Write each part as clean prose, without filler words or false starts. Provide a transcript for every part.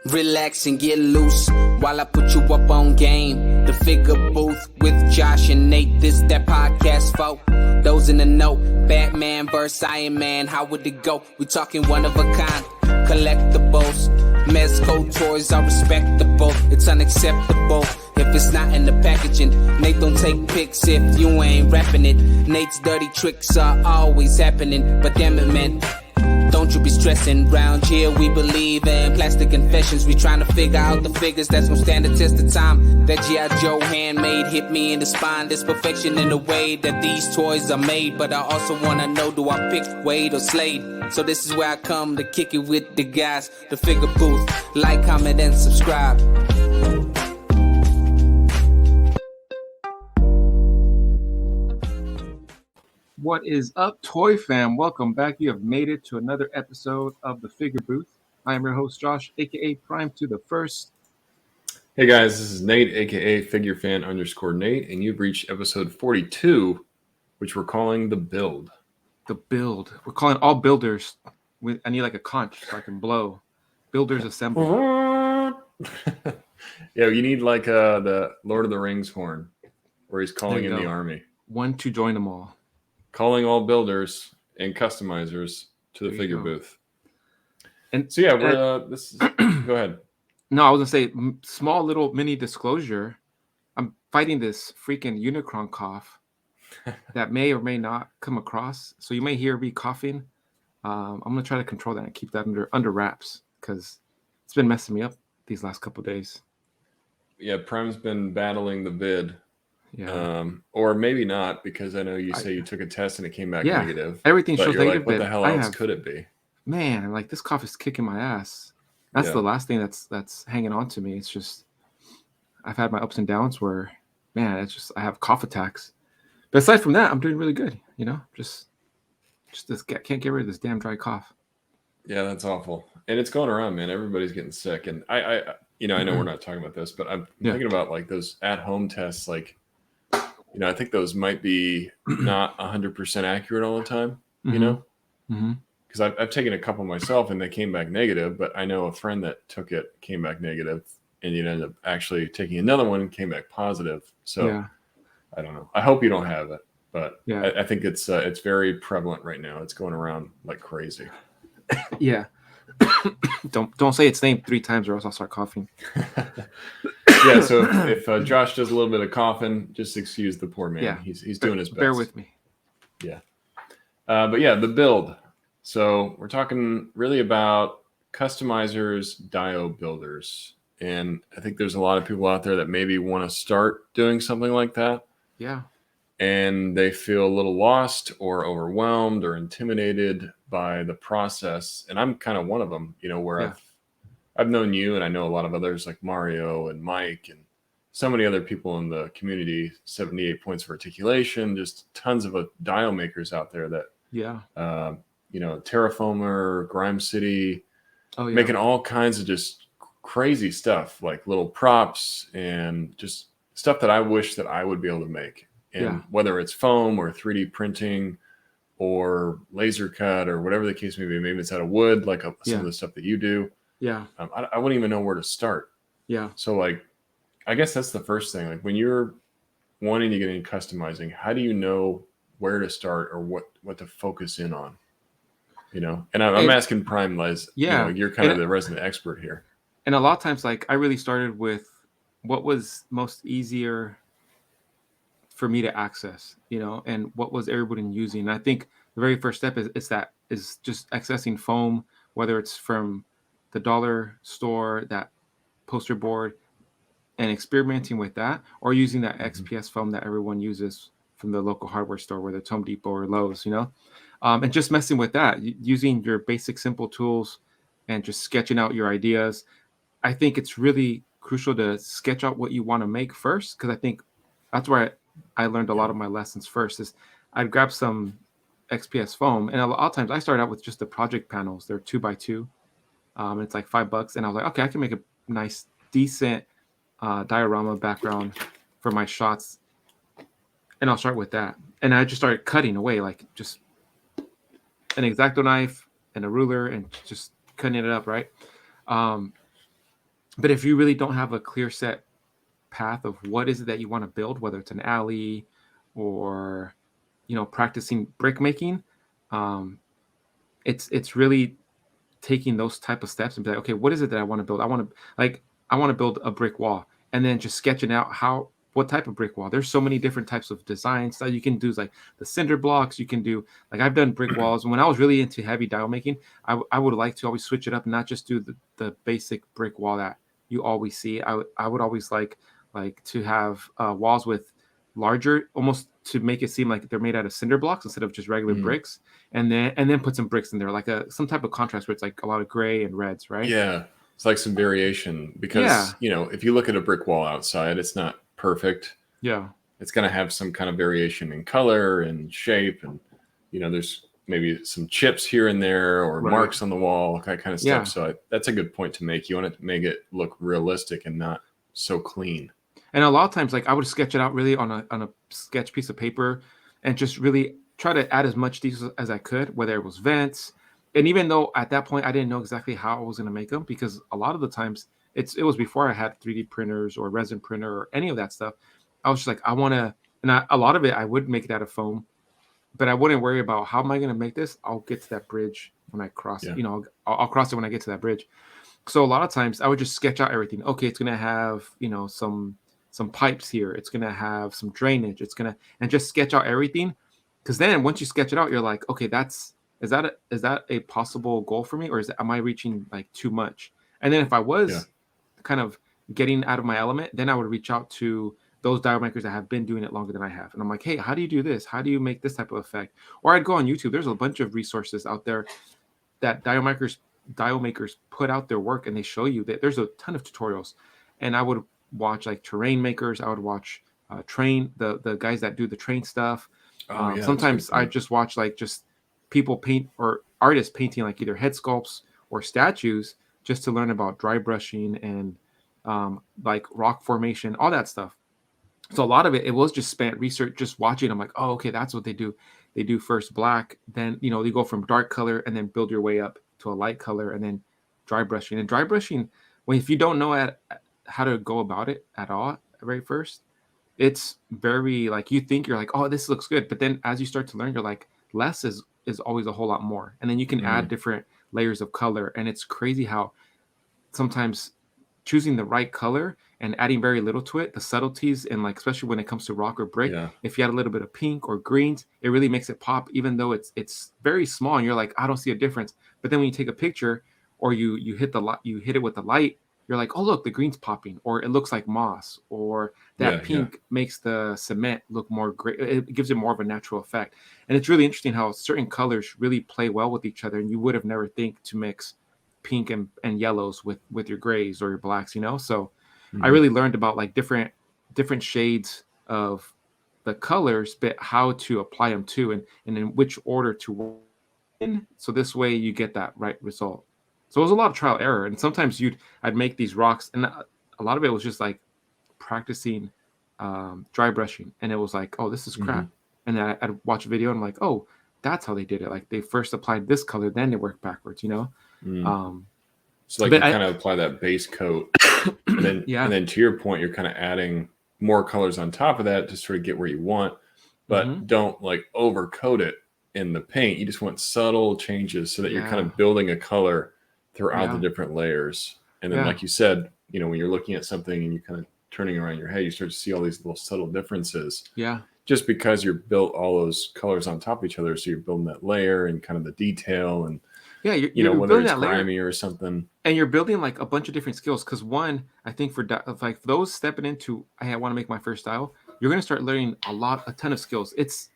Relax and get loose while I put you up on game. The Figure Booth with Josh and Nate. This that podcast for those in the know. Batman vs. Iron Man. How would it go? We talking one of a kind. Collectibles. Mezco toys are respectable. It's unacceptable if it's not in the packaging. Nate don't take pics if you ain't rapping it. Nate's dirty tricks are always happening. But damn it, man, don't you be stressing. Round here we believe in plastic confessions. We trying to figure out the figures that's gonna stand the test of time. That G.I. Joe handmade hit me in the spine. There's perfection in the way that these toys are made. But I also wanna know, do I pick Wade or Slade? So this is where I come to kick it with the guys. The Figure Booth. Like, comment, and subscribe. What is up, Toy Fam? Welcome back. You have made it to another episode of the Figure Booth. I am your host, Josh, aka Prime to the First. Hey guys, this is Nate, aka FigureFan_Nate, and you've reached episode 42, which we're calling The Build. The Build. We're calling all builders. I need like a conch so I can blow. Builders assemble. Yeah, you need like the Lord of the Rings horn, where he's calling in the army. One to join them all. Calling all builders and customizers to the Figure Booth. And so yeah, we're this is, go ahead. No, I was gonna say small little mini disclosure. I'm fighting this freaking Unicron cough that may or may not come across. So you may hear me coughing. I'm gonna try to control that and keep that under wraps because it's been messing me up these last couple of days. Yeah, Prime's been battling the vid. Yeah. Or maybe not, because I know you say you took a test and it came back negative. Everything shows negative. Like, what the hell else could it be? Man, like this cough is kicking my ass. That's the last thing that's hanging on to me. It's just I've had my ups and downs where, man, it's just I have cough attacks. But aside from that, I'm doing really good. You know, just this can't get rid of this damn dry cough. Yeah, that's awful, and it's going around, man. Everybody's getting sick, and I know we're not talking about this, but I'm thinking about like those at-home tests, like. I think those might be not 100% accurate all the time, because I've taken a couple myself and they came back negative, but I know a friend that took it, came back negative, and you ended up actually taking another one and came back positive. So I don't know. I hope you don't have it, but I think it's very prevalent right now. It's going around like crazy. Yeah. Don't say its name 3 times or else I'll start coughing. Yeah, so if Josh does a little bit of coughing, just excuse the poor man. Yeah. He's doing his best. Bear with me. Yeah. But yeah, the build. So we're talking really about customizers, dio builders. And I think there's a lot of people out there that maybe want to start doing something like that. Yeah. And they feel a little lost or overwhelmed or intimidated by the process. And I'm kind of one of them, where I've known you and I know a lot of others like Mario and Mike and so many other people in the community, 78 Points of Articulation, just tons of dial makers out there that, Terraformer, Grime City, making all kinds of just crazy stuff, like little props and just stuff that I wish that I would be able to make. And whether it's foam or 3D printing or laser cut or whatever the case may be, maybe it's out of wood, like some of the stuff that you do. Yeah. I wouldn't even know where to start. Yeah. So like, I guess that's the first thing. Like when you're wanting to get into customizing, how do you know where to start or what to focus in on? And I'm asking Prime, Les, you're kind of the resident expert here. And a lot of times, like I really started with what was most easier for me to access, and what was everybody using. And I think the very first step is just accessing foam, whether it's from the dollar store, that poster board, and experimenting with that, or using that XPS foam that everyone uses from the local hardware store, whether it's Home Depot or Lowe's, and just messing with that, using your basic simple tools and just sketching out your ideas. I think it's really crucial to sketch out what you want to make first, because I think that's where I learned a lot of my lessons first. Is I'd grab some XPS foam, and a lot of times I started out with just the project panels. They're 2x2. It's like $5, and I was like, okay, I can make a nice, decent diorama background for my shots, and I'll start with that. And I just started cutting away, like just an X-Acto knife and a ruler, and just cutting it up, right? But if you really don't have a clear set path of what is it that you want to build, whether it's an alley or, practicing brick making, um, it's really taking those type of steps and be like, okay, what is it that I want to build? I want to build a brick wall, and then just sketching out what type of brick wall. There's so many different types of designs that you can do, like the cinder blocks. You can do, like, I've done brick walls. And when I was really into heavy dial making, I would like to always switch it up and not just do the basic brick wall that you always see. I would always like to have walls with larger, almost to make it seem like they're made out of cinder blocks instead of just regular bricks, and then put some bricks in there, like some type of contrast where it's like a lot of gray and reds, right? Yeah, it's like some variation because if you look at a brick wall outside, it's not perfect. Yeah, it's going to have some kind of variation in color and shape, and there's maybe some chips here and there or marks on the wall, that kind of stuff. So that's a good point to make. You want to make it look realistic and not so clean. And a lot of times, like, I would sketch it out really on a sketch piece of paper and just really try to add as much detail as I could, whether it was vents. And even though at that point I didn't know exactly how I was going to make them, because a lot of the times it was before I had 3D printers or resin printer or any of that stuff. I was just like, I want to, and a lot of it I would make it out of foam, but I wouldn't worry about how am I going to make this. I'll get to that bridge when I cross it. I'll cross it when I get to that bridge. So a lot of times I would just sketch out everything. Okay, it's going to have, some pipes here. It's going to have some drainage. And just sketch out everything. Because then once you sketch it out, you're like, okay, is that a possible goal for me? Or am I reaching like too much? And then if I was kind of getting out of my element, then I would reach out to those dial makers that have been doing it longer than I have. And I'm like, hey, how do you do this? How do you make this type of effect? Or I'd go on YouTube. There's a bunch of resources out there that dial makers put out their work, and they show you that there's a ton of tutorials. And I would watch like terrain makers. I would watch the guys that do the train stuff. Sometimes I just watch like just people paint or artists painting like either head sculpts or statues just to learn about dry brushing and like rock formation, all that stuff. So a lot of it was just spent research, just watching. I'm like, oh, okay, that's what they do. They do first black, then you go from dark color and then build your way up to a light color, and then dry brushing. And dry brushing, if you don't know how to go about it at all right first, it's very like you think you're like, oh, this looks good, but then as you start to learn, you're like, less is always a whole lot more, and then you can add different layers of color, and it's crazy how sometimes choosing the right color and adding very little to it, the subtleties, and like especially when it comes to rock or brick, if you add a little bit of pink or greens, it really makes it pop, even though it's very small and you're like, I don't see a difference. But then when you take a picture or you hit it with the light, you're like, oh look, the green's popping, or it looks like moss, or that pink makes the cement look more great. It gives it more of a natural effect. And it's really interesting how certain colors really play well with each other, and you would have never think to mix pink and yellows with your grays or your blacks, so I really learned about like different shades of the colors, but how to apply them to, and in which order to work in, so this way you get that right result. So it was a lot of trial error, and sometimes I'd make these rocks, and a lot of it was just like practicing dry brushing, and it was like, oh, this is crap. And then I'd watch a video and I'm like, oh, that's how they did it. Like they first applied this color, then they worked backwards, So like you kind of apply that base coat, and then to your point, you're kind of adding more colors on top of that to sort of get where you want, but don't like overcoat it in the paint. You just want subtle changes so that you're kind of building a color throughout the different layers. And then like you said, when you're looking at something and you kind of turning around your head, you start to see all these little subtle differences. Yeah. Just because you're built all those colors on top of each other. So you're building that layer and kind of the detail, and you're whether it's grimy or something. And you're building like a bunch of different skills. Because one, I think for like those stepping into, hey, I want to make my first style, you're going to start learning a ton of skills. It's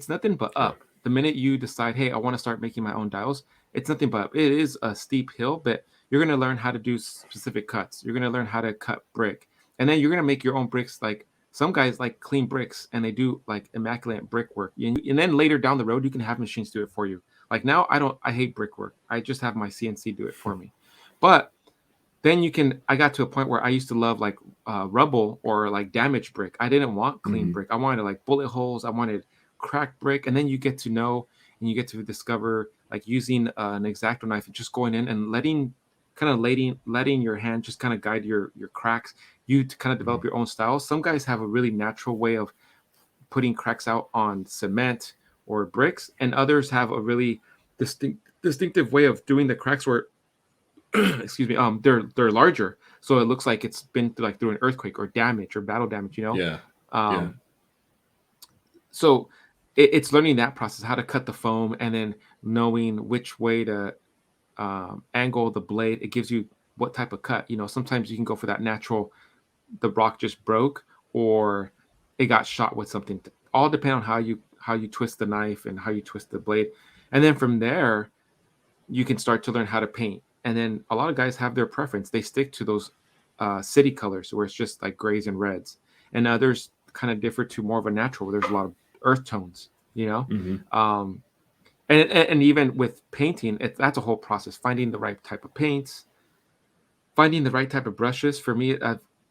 nothing but up. The minute you decide, hey, I want to start making my own dials, it's nothing but up. It is a steep hill, but you're going to learn how to do specific cuts. You're going to learn how to cut brick. And then you're going to make your own bricks. Like some guys like clean bricks and they do like immaculate brickwork. And then later down the road, you can have machines do it for you. Like now I hate brickwork. I just have my CNC do it for me. But then I got to a point where I used to love like rubble or like damaged brick. I didn't want clean brick. I wanted like bullet holes. I wanted cracked brick. And then you get to know and you get to discover like using an X-Acto knife and just going in and letting kind of letting your hand just kind of guide your cracks, you to kind of develop your own style. Some guys have a really natural way of putting cracks out on cement or bricks, and others have a really distinctive way of doing the cracks where excuse me, they're larger, so it looks like it's been through an earthquake or damage or battle damage, Yeah. So it's learning that process, how to cut the foam, and then knowing which way to angle the blade. It gives you what type of cut. Sometimes you can go for that natural, the rock just broke, or it got shot with something. All depend on how you twist the knife and how you twist the blade. And then from there, you can start to learn how to paint. And then a lot of guys have their preference. They stick to those city colors where it's just like grays and reds. And others kind of differ to more of a natural where there's a lot of earth tones, and even with painting, that's a whole process. Finding the right type of paints, finding the right type of brushes. For me,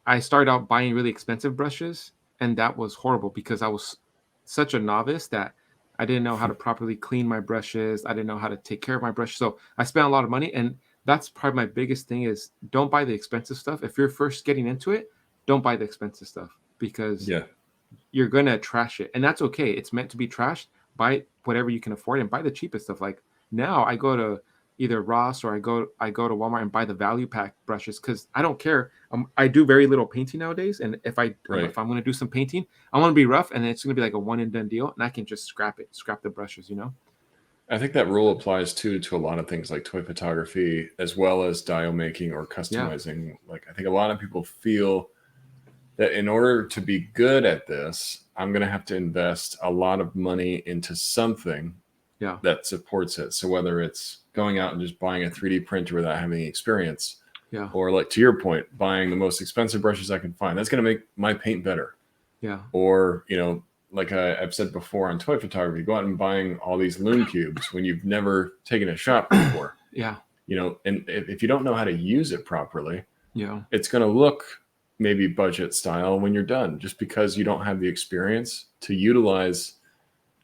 I started out buying really expensive brushes, and that was horrible because I was such a novice that I didn't know how to properly clean my brushes. I didn't know how to take care of my brush. So I spent a lot of money, and that's probably my biggest thing is don't buy the expensive stuff. If you're first getting into it, don't buy the expensive stuff because you're going to trash it. And that's okay. It's meant to be trashed. Buy whatever you can afford and buy the cheapest stuff. Like now I go to either Ross or I go to Walmart and buy the value pack brushes because I don't care. I do very little painting nowadays, and if I'm going to do some painting, I want to be rough, and it's going to be like a one and done deal, and I can just scrap the brushes. I think that rule applies too to a lot of things like toy photography as well as dial making or customizing. Like I think a lot of people feel that in order to be good at this, I'm going to have to invest a lot of money into something that supports it. So whether it's going out and just buying a 3D printer without having any experience, or like to your point, buying the most expensive brushes I can find, that's going to make my paint better. Or, like I've said before on toy photography, go out and buying all these loom cubes when you've never taken a shot before. And if you don't know how to use it properly, it's going to look maybe budget style when you're done, just because you don't have the experience to utilize.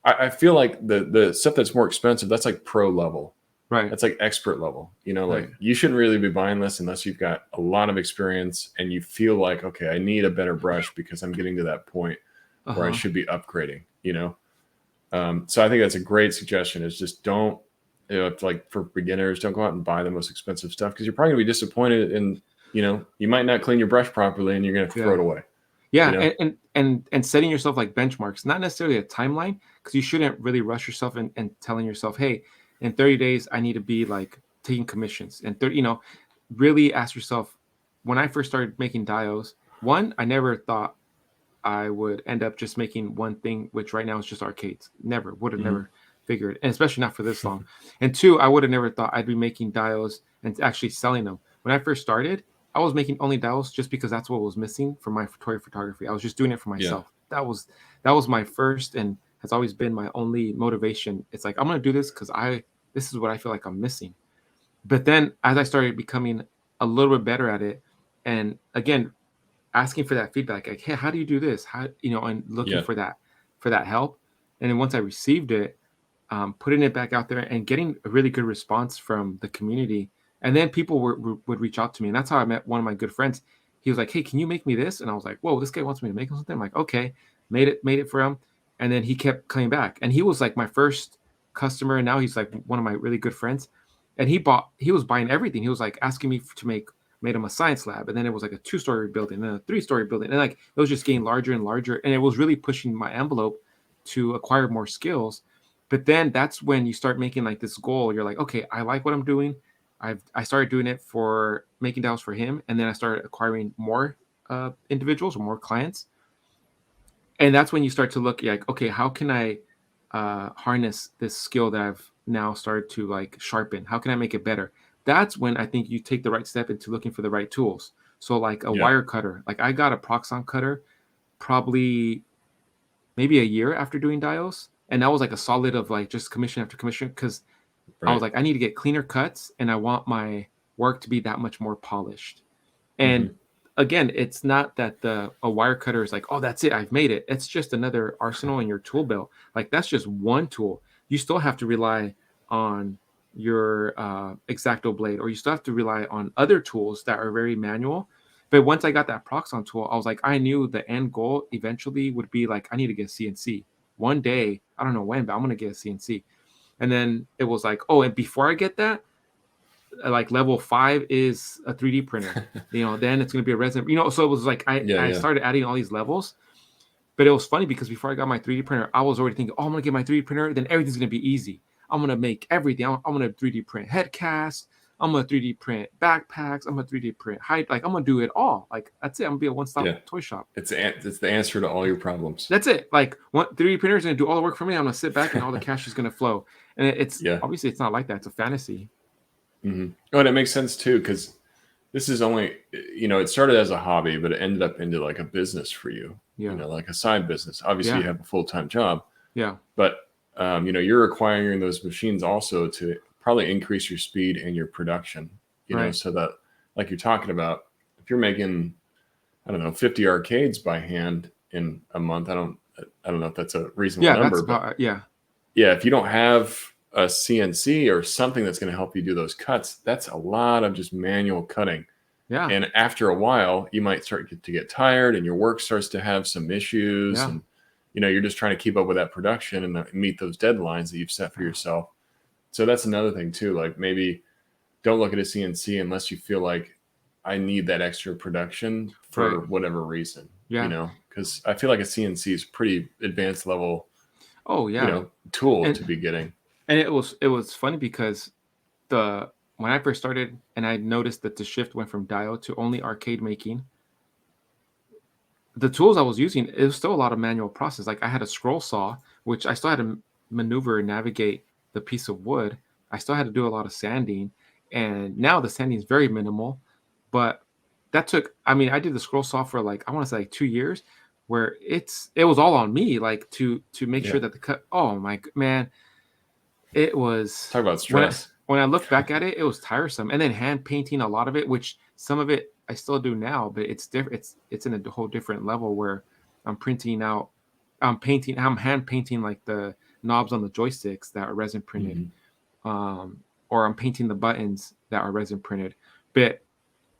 I feel like the stuff that's more expensive, that's like pro level, right? That's like expert level. Like you shouldn't really be buying this unless you've got a lot of experience and you feel like, okay, I need a better brush because I'm getting to that point where I should be upgrading. So I think that's a great suggestion. Is just don't, like for beginners, don't go out and buy the most expensive stuff because you're probably gonna be disappointed and you might not clean your brush properly and you're going to throw it away. And setting yourself like benchmarks, not necessarily a timeline, because you shouldn't really rush yourself and telling yourself, hey, in 30 days, I need to be like taking commissions. And really ask yourself, when I first started making dials, one, I never thought I would end up just making one thing, which right now is just arcades. Would have never figured, and especially not for this long. And two, I would have never thought I'd be making dials and actually selling them. When I first started, I was making only dials just because that's what was missing from my toy photography. I was just doing it for myself. That was my first and has always been my only motivation. It's like, I'm going to do this because this is what I feel like I'm missing. But then as I started becoming a little bit better at it, and again, asking for that feedback, like, hey, how do you do this? How, and looking for that help. And then once I received it, putting it back out there and getting a really good response from the community. And then people would reach out to me. And that's how I met one of my good friends. He was like, hey, can you make me this? And I was like, whoa, this guy wants me to make him something. I'm like, okay, made it for him. And then he kept coming back. And he was like my first customer. And now he's like one of my really good friends. And he was buying everything. He was like asking me to made him a science lab. And then it was like a 2-story building and a 3-story building. And like, it was just getting larger and larger. And it was really pushing my envelope to acquire more skills. But then that's when you start making like this goal. You're like, okay, I like what I'm doing. I started doing it for making dials for him, and then I started acquiring more individuals or more clients. And that's when you start to look like, okay, how can I harness this skill that I've now started to like sharpen? How can I make it better? That's when I think you take the right step into looking for the right tools. So like a wire cutter, like I got a Proxxon cutter probably maybe a year after doing dials, and that was like a solid of like just commission after commission because I was like, I need to get cleaner cuts and I want my work to be that much more polished. And again, it's not that a wire cutter is like, oh, that's it, I've made it. It's just another arsenal in your tool belt. Like that's just one tool. You still have to rely on your X-Acto blade, or you still have to rely on other tools that are very manual. But once I got that Proxon tool, I was like, I knew the end goal eventually would be like, I need to get a CNC. One day, I don't know when, but I'm going to get a CNC. And then it was like, oh, and before I get that, like level 5 is a 3D printer, then it's going to be a resin, so it was like, I started adding all these levels. But it was funny because before I got my 3D printer, I was already thinking, oh, I'm going to get my 3D printer, then everything's going to be easy. I'm going to make everything. I'm going to 3D print head casts. I'm going to 3D print backpacks. I'm going to 3D print height. Like, I'm going to do it all. Like, that's it. I'm going to be a one-stop toy shop. It's the answer to all your problems. That's it. Like, 3D printer is going to do all the work for me. I'm going to sit back and all the cash is going to flow. And it's obviously it's not like that. It's a fantasy. Mm-hmm. Oh, and it makes sense too, because this is only, it started as a hobby, but it ended up into like a business for you. Like a side business. Obviously, you have a full-time job. Yeah. But, you're acquiring those machines also to probably increase your speed and your production, so that, like you're talking about, if you're making, I don't know, 50 arcades by hand in a month, I don't know if that's a reasonable number. But if you don't have a CNC or something that's going to help you do those cuts, that's a lot of just manual cutting. Yeah. And after a while, you might start to get tired and your work starts to have some issues. Yeah. And, you're just trying to keep up with that production and meet those deadlines that you've set for yourself. So that's another thing too. Like, maybe don't look at a CNC unless you feel like I need that extra production for whatever reason. Yeah. Because I feel like a CNC is pretty advanced level. Oh yeah. Tool to be getting. And it was funny because when I first started and I noticed that the shift went from diode to only arcade making, the tools I was using, it was still a lot of manual process. Like, I had a scroll saw, which I still had to maneuver and navigate the piece of wood. I still had to do a lot of sanding, and now the sanding is very minimal. But that took, I did the scroll saw for like, I want to say like 2 years, where it was all on me, like to make sure that the cut. Oh my man, it was. Talk about stress. When I look back at it, it was tiresome. And then hand painting a lot of it, which some of it I still do now, but it's different. It's in a whole different level where I'm hand painting like the knobs on the joysticks that are resin printed, or I'm painting the buttons that are resin printed. But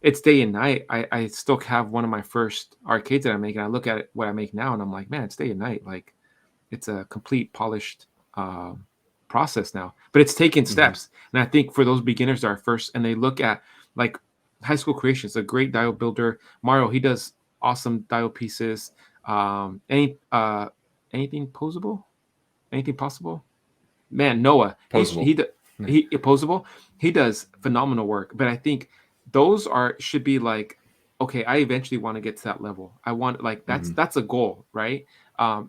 it's day and night. I still have one of my first arcades that I make, and I look at what I make now, and I'm like, man, it's day and night. Like, it's a complete polished process now, but it's taken steps. And I think for those beginners that are first, and they look at like High School Creations, a great diode builder. Mario, he does awesome diode pieces. Anything posable? Anything possible? Man, Noah, he posable. He does phenomenal work. But I think those should be like, okay, I eventually want to get to that level. I want, like, that's a goal, right?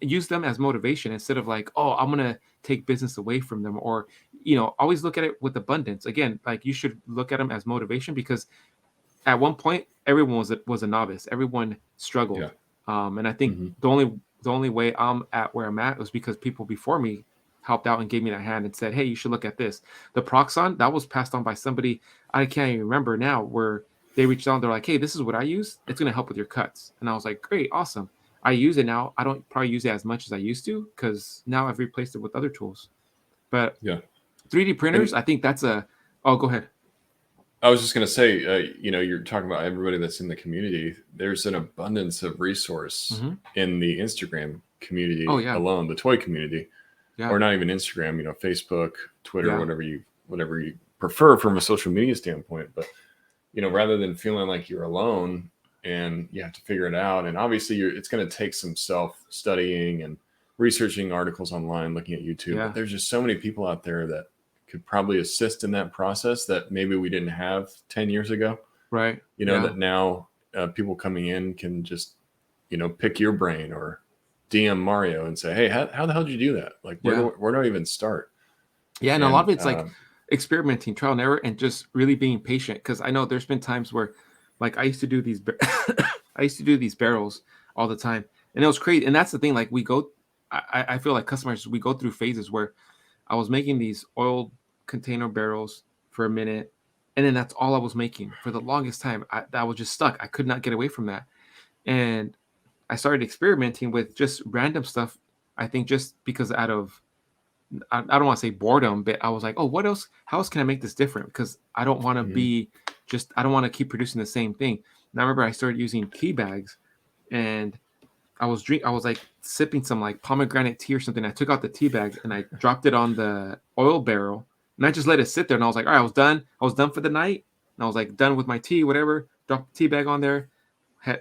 Use them as motivation instead of like, oh, I'm gonna take business away from them, or always look at it with abundance. Again, like, you should look at them as motivation, because at one point everyone was a novice. Everyone struggled, and I think the only way I'm at where I'm at was because people before me helped out and gave me that hand and said, hey, you should look at this. The Proxon, that was passed on by somebody, I can't even remember now, where they reached out and they're like, hey, this is what I use. It's going to help with your cuts. And I was like, great, awesome. I use it now. I don't probably use it as much as I used to, because now I've replaced it with other tools. But 3D printers, I think that's go ahead. I was just going to say, you're talking about everybody that's in the community. There's an abundance of resource in the Instagram community alone, the toy community, or not even Instagram, Facebook, Twitter, whatever you prefer from a social media standpoint. But, rather than feeling like you're alone and you have to figure it out, and obviously it's going to take some self-studying and researching articles online, looking at YouTube. But there's just so many people out there that could probably assist in that process that maybe we didn't have 10 years ago. Right. That now people coming in can just, pick your brain or DM Mario and say, hey, how the hell did you do that? Like, where do I even start? Yeah. And a lot of it's like experimenting, trial and error, and just really being patient. Because I know there's been times where, like, I used to do these barrels all the time, and it was crazy. And that's the thing, like, I feel like customers, we go through phases where I was making these oil container barrels for a minute, and then that's all I was making for the longest time. I was just stuck. I could not get away from that. And I started experimenting with just random stuff, I think just because out of I don't want to say boredom, but I was like, oh, what else? How else can I make this different? Because I don't want to be I don't want to keep producing the same thing. And I remember I started using tea bags, and I was like sipping some like pomegranate tea or something. I took out the tea bag and I dropped it on the oil barrel, and I just let it sit there. And I was like, all right, I was done. I was done for the night. And I was like done with my tea, whatever. Dropped the tea bag on there,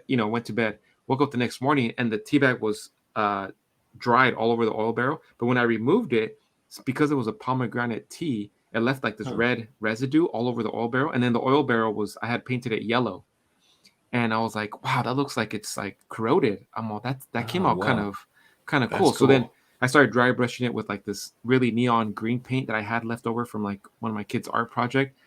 went to bed. Woke up the next morning and the tea bag was dried all over the oil barrel. But when I removed it, because it was a pomegranate tea, it left like this red residue all over the oil barrel. And then the oil barrel I had painted it yellow. And I was like, wow, that looks like it's like corroded. I'm all that came out kind of cool. So then I started dry brushing it with like this really neon green paint that I had left over from like one of my kids' art project.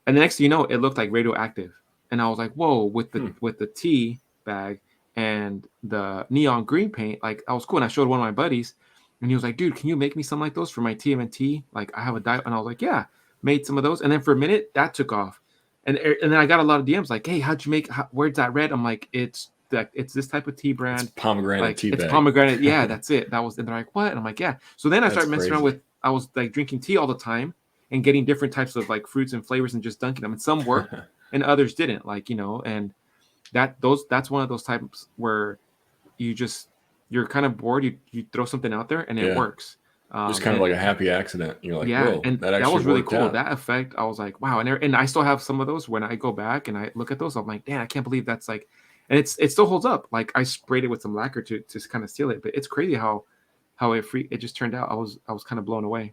And the next thing you know, it looked like radioactive. And I was like, whoa, with the tea bag and the neon green paint, like that was cool. And I showed one of my buddies, and he was like, dude, can you make me something like those for my TMNT? Like I have a dye. And I was like, yeah, made some of those. And then for a minute that took off. And then I got a lot of DMs like, hey, how'd you make, where's that red? I'm like, it's this type of tea brand. It's pomegranate like, tea it's bag. Pomegranate. Yeah, that's it. And they're like, what? And I'm like, yeah. So then I started messing around with, I was like drinking tea all the time and getting different types of like fruits and flavors and just dunking them. And some worked and others didn't, like, and that's one of those types where you're kind of bored. You throw something out there and it works. Just kind of like a happy accident. You're like, yeah, whoa, and that was really cool. Out. That effect, I was like, wow. And I still have some of those. When I go back and I look at those, I'm like, damn, I can't believe that's like, and it still holds up. Like I sprayed it with some lacquer to kind of seal it, but it's crazy how it just turned out. I was kind of blown away.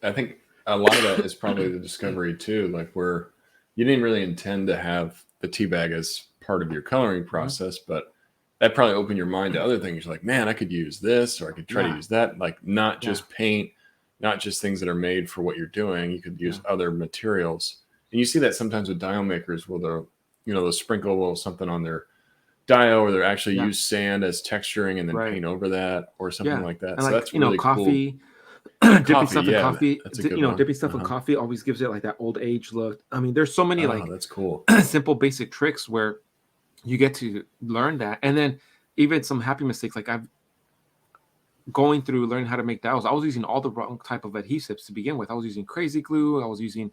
I think a lot of that is probably the discovery too, like where you didn't really intend to have the tea bag as part of your coloring process, but that probably opened your mind to other things. You're like, man, I could use this, or I could try to use that. Like not just paint, not just things that are made for what you're doing. You could use other materials. And you see that sometimes with dial makers where they'll sprinkle a little something on their dial, or they're actually use sand as texturing and then paint over that or something like that. And so like, that's really coffee, cool. dipping stuff in coffee. That's a good one. Dipping stuff in coffee always gives it like that old age look. I mean, there's so many that's cool. simple basic tricks where you get to learn that. And then even some happy mistakes, like I've going through learning how to make dials, I was using all the wrong type of adhesives to begin with. I was using crazy glue, I was using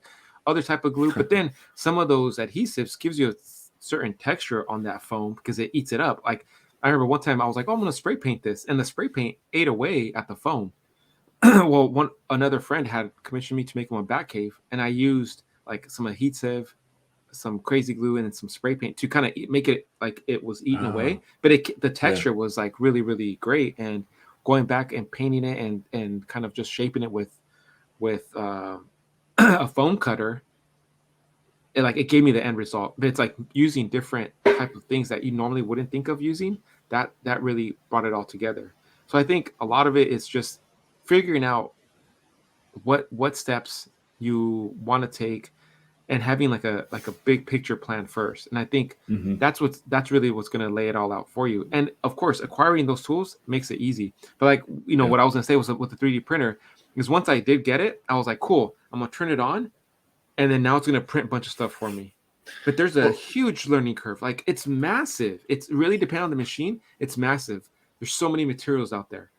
other type of glue, but then some of those adhesives gives you a certain texture on that foam because it eats it up. Like I remember one time I was like, oh, I'm gonna spray paint this, and the spray paint ate away at the foam. Well, another friend had commissioned me to make him a bat cave, and I used like some adhesive, some crazy glue, and then some spray paint to kind of make it like it was eaten away, but the texture was like really, really great. And going back and painting it and kind of just shaping it with a foam cutter, it gave me the end result. But it's like using different type of things that you normally wouldn't think of using, that really brought it all together. So I think a lot of it is just figuring out what steps you want to take and having like a big picture plan first. And I think that's really what's going to lay it all out for you. And of course, acquiring those tools makes it easy. But like, what I was going to say was with the 3D printer is once I did get it, I was like, cool, I'm going to turn it on. And then now it's going to print a bunch of stuff for me. But there's a huge learning curve. Like it's massive. It's really depending on the machine. It's massive. There's so many materials out there.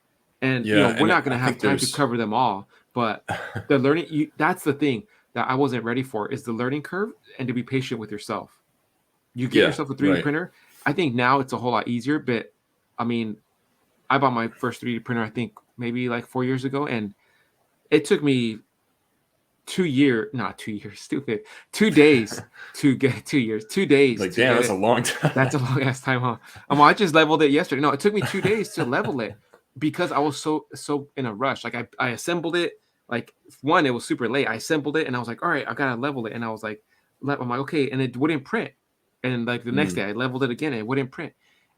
And we're not going to have time to cover them all. But the learning, that's the thing that I wasn't ready for, is the learning curve and to be patient with yourself. You get yourself a 3D printer. I think now it's a whole lot easier, but I mean, I bought my first 3D printer, I think maybe like 4 years ago. And it took me 2 days to get 2 years, 2 days. Like, damn, that's a long time. That's a long ass time, huh? I just leveled it yesterday. No, it took me 2 days to level it because I was so in a rush. Like I assembled it. Like it was super late. I assembled it and I was like, all right, I gotta level it. And I was like, I'm like, okay, and it wouldn't print. And like the next day I leveled it again and it wouldn't print.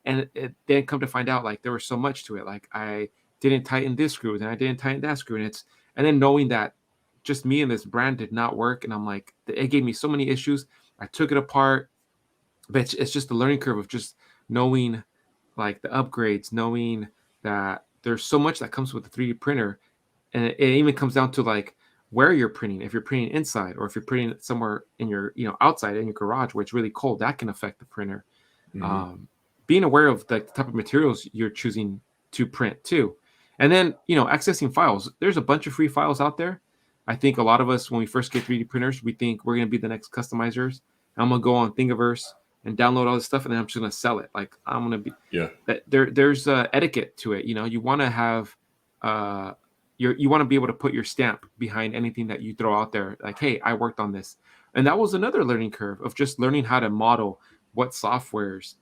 And it then come to find out like there was so much to it. Like I didn't tighten this screw and I didn't tighten that screw. And then knowing that just me and this brand did not work. And I'm like, it gave me so many issues. I took it apart, but it's just the learning curve of just knowing like the upgrades, knowing that there's so much that comes with the 3D printer. And it even comes down to like where you're printing. If you're printing inside or if you're printing somewhere in your, outside in your garage where it's really cold, that can affect the printer. Being aware of the type of materials you're choosing to print too. And then, accessing files. There's a bunch of free files out there. I think a lot of us, when we first get 3D printers, we think we're going to be the next customizers. I'm going to go on Thingiverse and download all this stuff, and then I'm just going to sell it. Like, I'm going to be, there's etiquette to it. You want to have, you want to be able to put your stamp behind anything that you throw out there. Like, hey, I worked on this. And that was another learning curve of just learning how to model what softwares.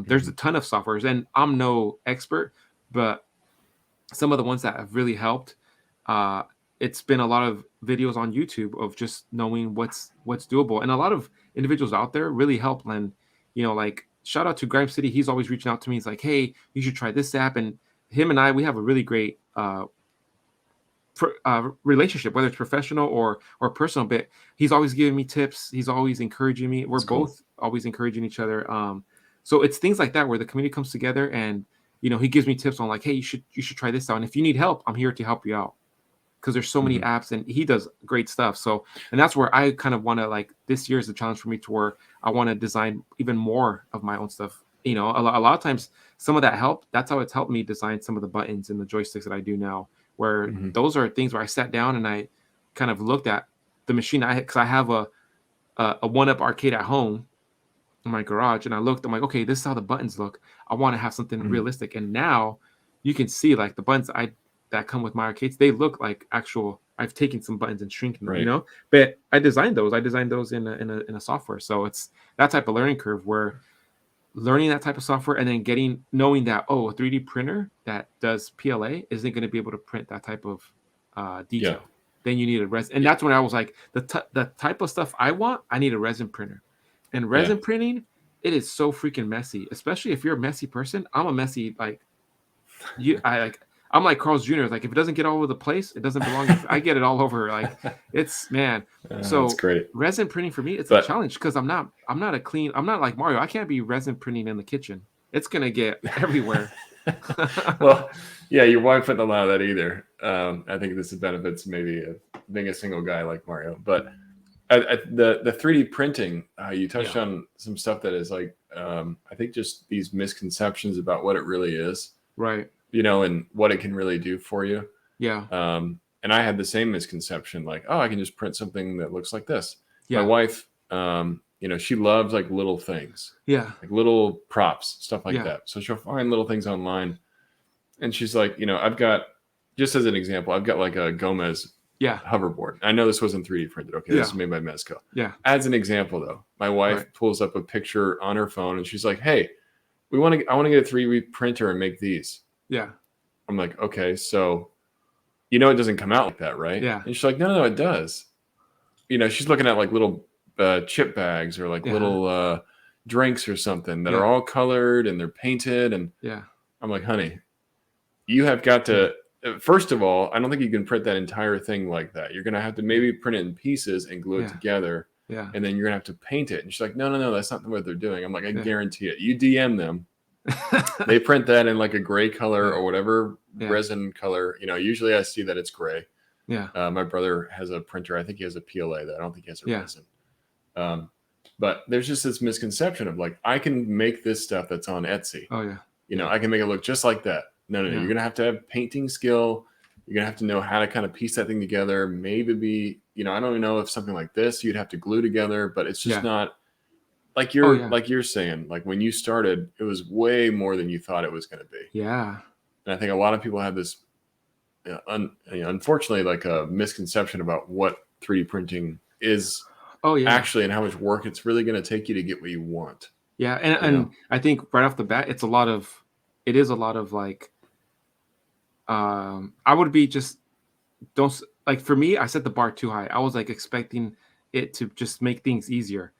There's a ton of softwares, and I'm no expert, but some of the ones that have really helped, it's been a lot of videos on YouTube of just knowing what's doable. And a lot of individuals out there really help. And, like, shout out to Grime City. He's always reaching out to me. He's like, hey, you should try this app. And him and I, we have a really great relationship, whether it's professional or personal. But he's always giving me tips. He's always encouraging me. We're both always encouraging each other. So it's things like that where the community comes together, and he gives me tips on, like, hey, you should try this out. And if you need help, I'm here to help you out, because there's so many apps, and he does great stuff. So, and that's where I kind of want to, like, this year is a challenge for me to where I want to design even more of my own stuff. A lot of times some of that help, that's how it's helped me design some of the buttons and the joysticks that I do now, where those are things where I sat down and I kind of looked at the machine because I have a 1-up arcade at home in my garage, and I'm like, okay, this is how the buttons look. I want to have something realistic. And now you can see, like, the buttons that come with my arcades, they look like actual. I've taken some buttons and shrinking them, but I designed those in a software. So it's that type of learning curve where learning that type of software and then knowing that, a 3D printer that does PLA isn't going to be able to print that type of detail. Yeah. Then you need a resin. And that's when I was like, the type of stuff I want, I need a resin printer. And resin printing, it is so freaking messy, especially if you're a messy person. I'm a messy, like, I'm like Carl's Jr. Like, if it doesn't get all over the place, it doesn't belong. I get it all over. Like, it's, man. So that's great. Resin printing for me, it's a challenge, because I'm not like Mario. I can't be resin printing in the kitchen. It's going to get everywhere. Well, yeah, your wife wouldn't allow that either. I think this benefits maybe being a single guy like Mario. But the 3D printing, you touched on some stuff that is like, I think just these misconceptions about what it really is. Right. And what it can really do for you. Yeah. And I had the same misconception, like, oh, I can just print something that looks like this. Yeah. My wife, she loves, like, little things. Yeah. Like little props, stuff like that. So she'll find little things online. And she's like, I've got, just as an example, I've got like a Gomez hoverboard. I know this wasn't 3D printed. Okay. This is made by Mezco. Yeah. As an example, though, my wife pulls up a picture on her phone and she's like, hey, I want to get a 3D printer and make these. Yeah. I'm like, okay, so it doesn't come out like that, right? Yeah. And she's like, no, it does. She's looking at like little chip bags or like little drinks or something that are all colored and they're painted. And I'm like, honey, you have got to, first of all, I don't think you can print that entire thing like that. You're going to have to maybe print it in pieces and glue it together. Yeah. And then you're going to have to paint it. And she's like, no, that's not what they're doing. I'm like, I guarantee it. You DM them. They print that in like a gray color or whatever resin color. Usually I see that it's gray. Yeah. My brother has a printer. I think he has a PLA that I don't think he has a resin. But there's just this misconception of like, I can make this stuff that's on Etsy. Oh yeah. I can make it look just like that. No. You're going to have painting skill. You're going to have to know how to kind of piece that thing together. Maybe I don't even know if something like this you'd have to glue together, but it's just not. Like you're saying, like when you started, it was way more than you thought it was going to be. Yeah. And I think a lot of people have this, unfortunately, like a misconception about what 3D printing is actually and how much work it's really going to take you to get what you want. Yeah. And I think right off the bat, it is a lot of like, I would be just, for me, I set the bar too high. I was like expecting it to just make things easier.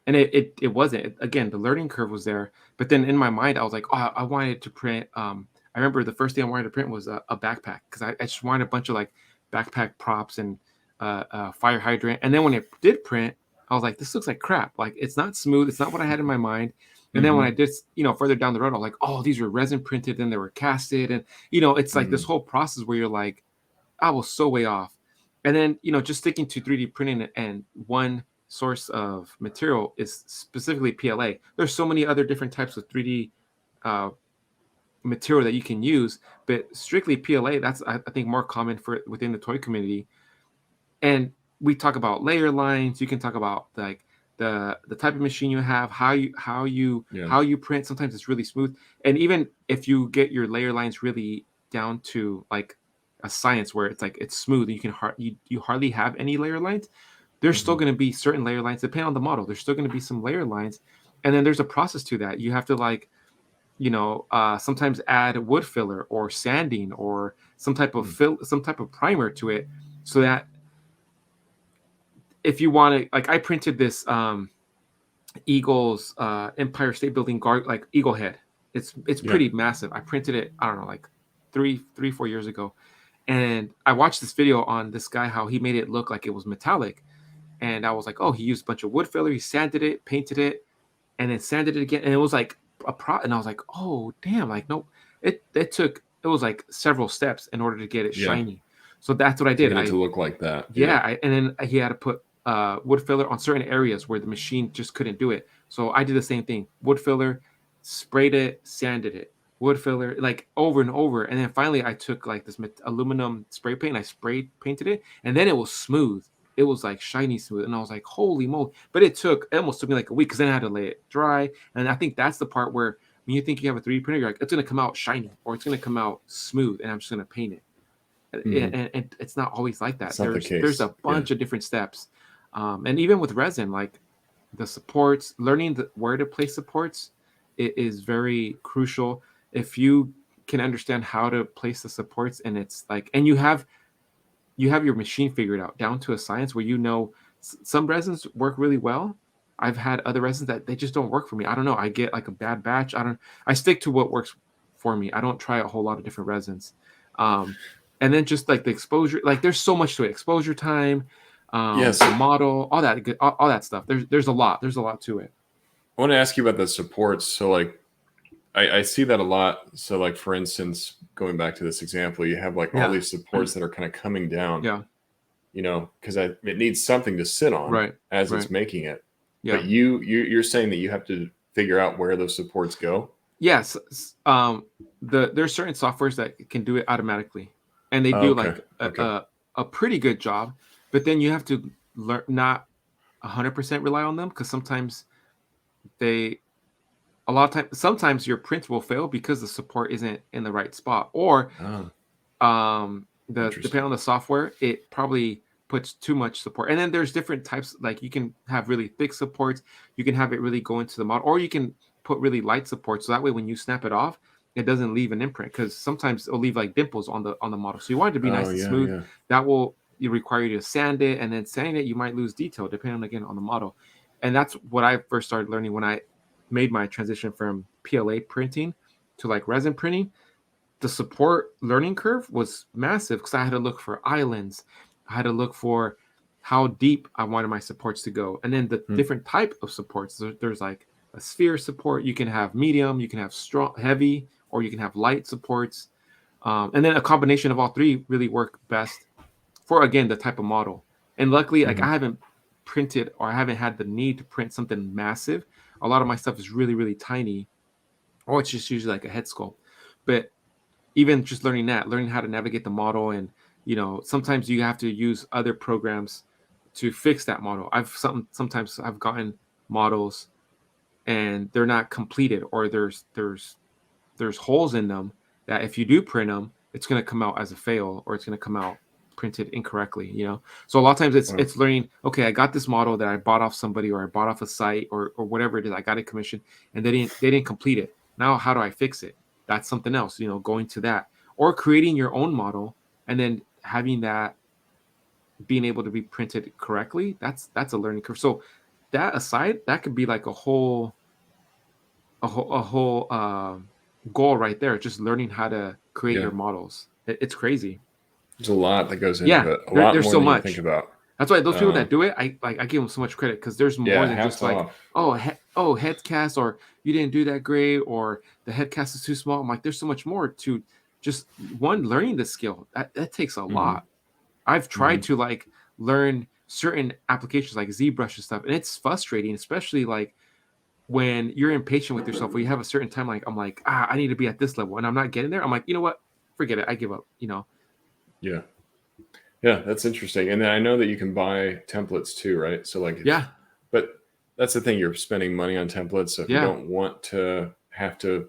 And it wasn't. Again, the learning curve was there. But then in my mind, I was like, I wanted to print. I remember the first thing I wanted to print was a backpack, because I just wanted a bunch of like backpack props and fire hydrant. And then when it did print, I was like, this looks like crap. Like, it's not smooth. It's not what I had in my mind. And then when I did, further down the road, I was like, oh, these were resin printed and they were casted. And, it's like this whole process where you're like, I was so way off. And then, just sticking to 3D printing and one source of material is specifically PLA. There's so many other different types of 3D material that you can use. But strictly PLA, that's I think more common for within the toy community. And we talk about layer lines. You can talk about like the type of machine you have, how you print. Sometimes it's really smooth, and even if you get your layer lines really down to like a science where it's like it's smooth and you can you hardly have any layer lines, there's still going to be certain layer lines depending on the model. There's still going to be some layer lines, and then there's a process to that. You have to like sometimes add wood filler or sanding or some type of primer to it, so that if you want to, like I printed this Eagles Empire State Building guard, like eagle head. It's pretty massive. I printed it, I don't know, like 4 years ago. And I watched this video on this guy, how he made it look like it was metallic. And I was like, oh, he used a bunch of wood filler, he sanded it, painted it, and then sanded it again. And it was like and I was like, oh damn, like no, it was like several steps in order to get it shiny. So that's what I did. To get it to look like that. Yeah. And then he had to put wood filler on certain areas where the machine just couldn't do it. So I did the same thing. Wood filler, sprayed it, sanded it. Wood filler, like over and over. And then finally I took like this aluminum spray paint. I painted it, and then it was smooth. It was like shiny smooth. And I was like, holy moly. But it almost took me like a week because then I had to lay it dry. And I think that's the part where when you think you have a 3D printer, you're like, it's going to come out shiny or it's going to come out smooth and I'm just going to paint it. And it's not always like that. There's a bunch of different steps. And even with resin, like the supports, learning where to place supports, it is very crucial. If you can understand how to place the supports, and it's like, and you have your machine figured out down to a science where some resins work really well. I've had other resins that they just don't work for me. I don't know. I get like a bad batch. I stick to what works for me. I don't try a whole lot of different resins. And then just like the exposure, like there's so much to it. Exposure time, the model, all that stuff. There's a lot to it. I want to ask you about the supports. So like, I see that a lot. So like, for instance, going back to this example, you have like all these supports that are kind of coming down. Yeah. Because it needs something to sit on as it's making it. Yeah. But you're saying that you have to figure out where those supports go. Yes. There's certain softwares that can do it automatically, and they do a pretty good job. But then you have to learn not 100% rely on them, because sometimes sometimes your print will fail because the support isn't in the right spot, or depending on the software, it probably puts too much support. And then there's different types, like you can have really thick supports, you can have it really go into the model, or you can put really light support, so that way when you snap it off, it doesn't leave an imprint, because sometimes it'll leave like dimples on the model. So you want it to be nice and smooth. Yeah. That will require you to sand it, and then sanding it, you might lose detail depending again on the model. And that's what I first started learning when I made my transition from PLA printing to like resin printing. The support learning curve was massive, because I had to look for islands. I had to look for how deep I wanted my supports to go. And then the different type of supports. There's like a sphere support. You can have medium, you can have strong, heavy, or you can have light supports. And then a combination of all three really work best for, again, the type of model. And luckily, like I haven't printed, or I haven't had the need to print something massive. A lot of my stuff is really, really tiny, or it's just usually like a head sculpt. But even just learning how to navigate the model, and sometimes you have to use other programs to fix that model. Sometimes I've gotten models and they're not completed, or there's holes in them that if you do print them, it's going to come out as a fail, or it's going to come out printed incorrectly. So a lot of times it's learning, okay, I got this model that I bought off somebody, or I bought off a site, or whatever it is, I got it commissioned, and they didn't complete it. Now how do I fix it? That's something else, going to that, or creating your own model and then having that being able to be printed correctly. That's a learning curve. So that aside, that could be like a whole goal right there, just learning how to create your models. It's crazy. There's a lot that goes into it. There's more so much you think about. That's why those people that do it, I give them so much credit, because there's more than just like, head cast, or you didn't do that great, or the head cast is too small. I'm like, there's so much more to just learning the skill. That takes a lot. I've tried to like learn certain applications like ZBrush and stuff, and it's frustrating, especially like when you're impatient with yourself, when you have a certain time, like I'm like, I need to be at this level, and I'm not getting there. I'm like, you know what? Forget it. I give up. Yeah. Yeah, that's interesting. And then I know that you can buy templates too, right? So like, Yeah. but that's the thing, you're spending money on templates. So if you Yeah. don't want to have to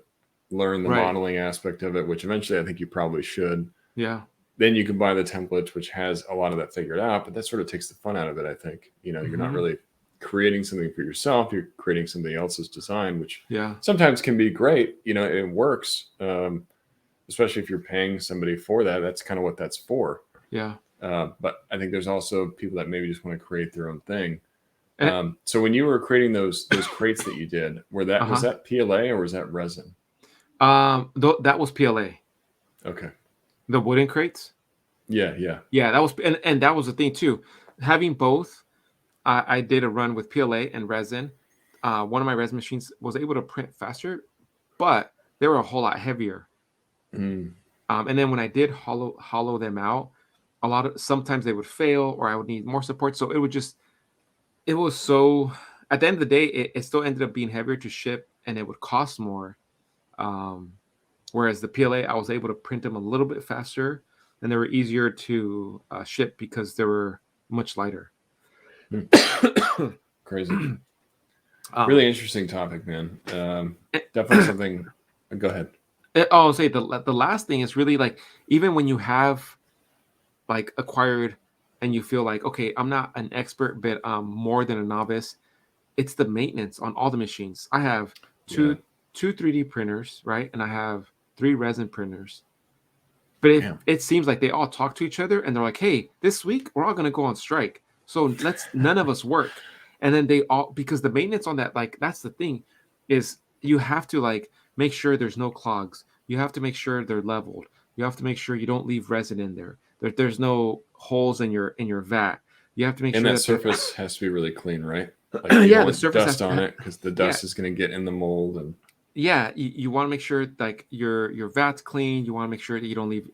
learn the Right. modeling aspect of it, which eventually I think you probably should, Yeah. then you can buy the template, which has a lot of that figured out, but that sort of takes the fun out of it. I think, you're not Mhm. really creating something for yourself. You're creating somebody else's design, which Yeah. sometimes can be great. It works. Especially if you're paying somebody for that, that's kind of what that's for. Yeah. But I think there's also people that maybe just want to create their own thing. And So when you were creating those crates that you did, was that PLA or was that resin? that was PLA. Okay. The wooden crates. Yeah. Yeah, that was, and that was the thing too. Having both, I did a run with PLA and resin. One of my resin machines was able to print faster, but they were a whole lot heavier. Mm. And then when I did hollow them out, sometimes they would fail or I would need more support. So it was so, at the end of the day, it still ended up being heavier to ship and it would cost more. Whereas the PLA, I was able to print them a little bit faster and they were easier to ship because they were much lighter. Crazy. Really interesting topic, man. Definitely something. Go ahead. I'll say the last thing is really like, even when you have like acquired and you feel like, okay, I'm not an expert, but more than a novice, it's the maintenance on all the machines. I have two 3D printers, right? And I have 3 resin printers. But it seems like they all talk to each other and they're like, hey, this week we're all going to go on strike. So none of us work. And then they all, because the maintenance on that, like, that's the thing, is you have to like make sure there's no clogs. You have to make sure they're leveled. You have to make sure you don't leave resin in there. There's no holes in your vat. You have to make And sure that surface has to be really clean, right? Like yeah, the surface dust on it because the dust is going to get in the mold. And yeah, you want to make sure like your vat's clean. You want to make sure that you don't leave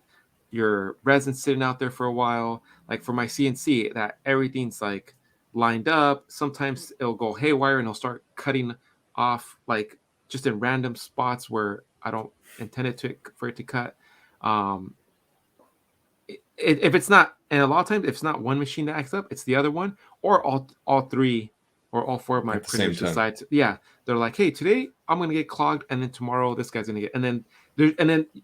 your resin sitting out there for a while. Like for my CNC, that everything's like lined up. Sometimes it'll go haywire and it'll start cutting off like just in random spots where I don't intend it for it to cut. If it's not, and a lot of times if it's not one machine that acts up, it's the other one or all 3 or all 4 of my at the same printers time. decide to, yeah, they're like, hey, today I'm gonna get clogged, and then tomorrow this guy's gonna get, and then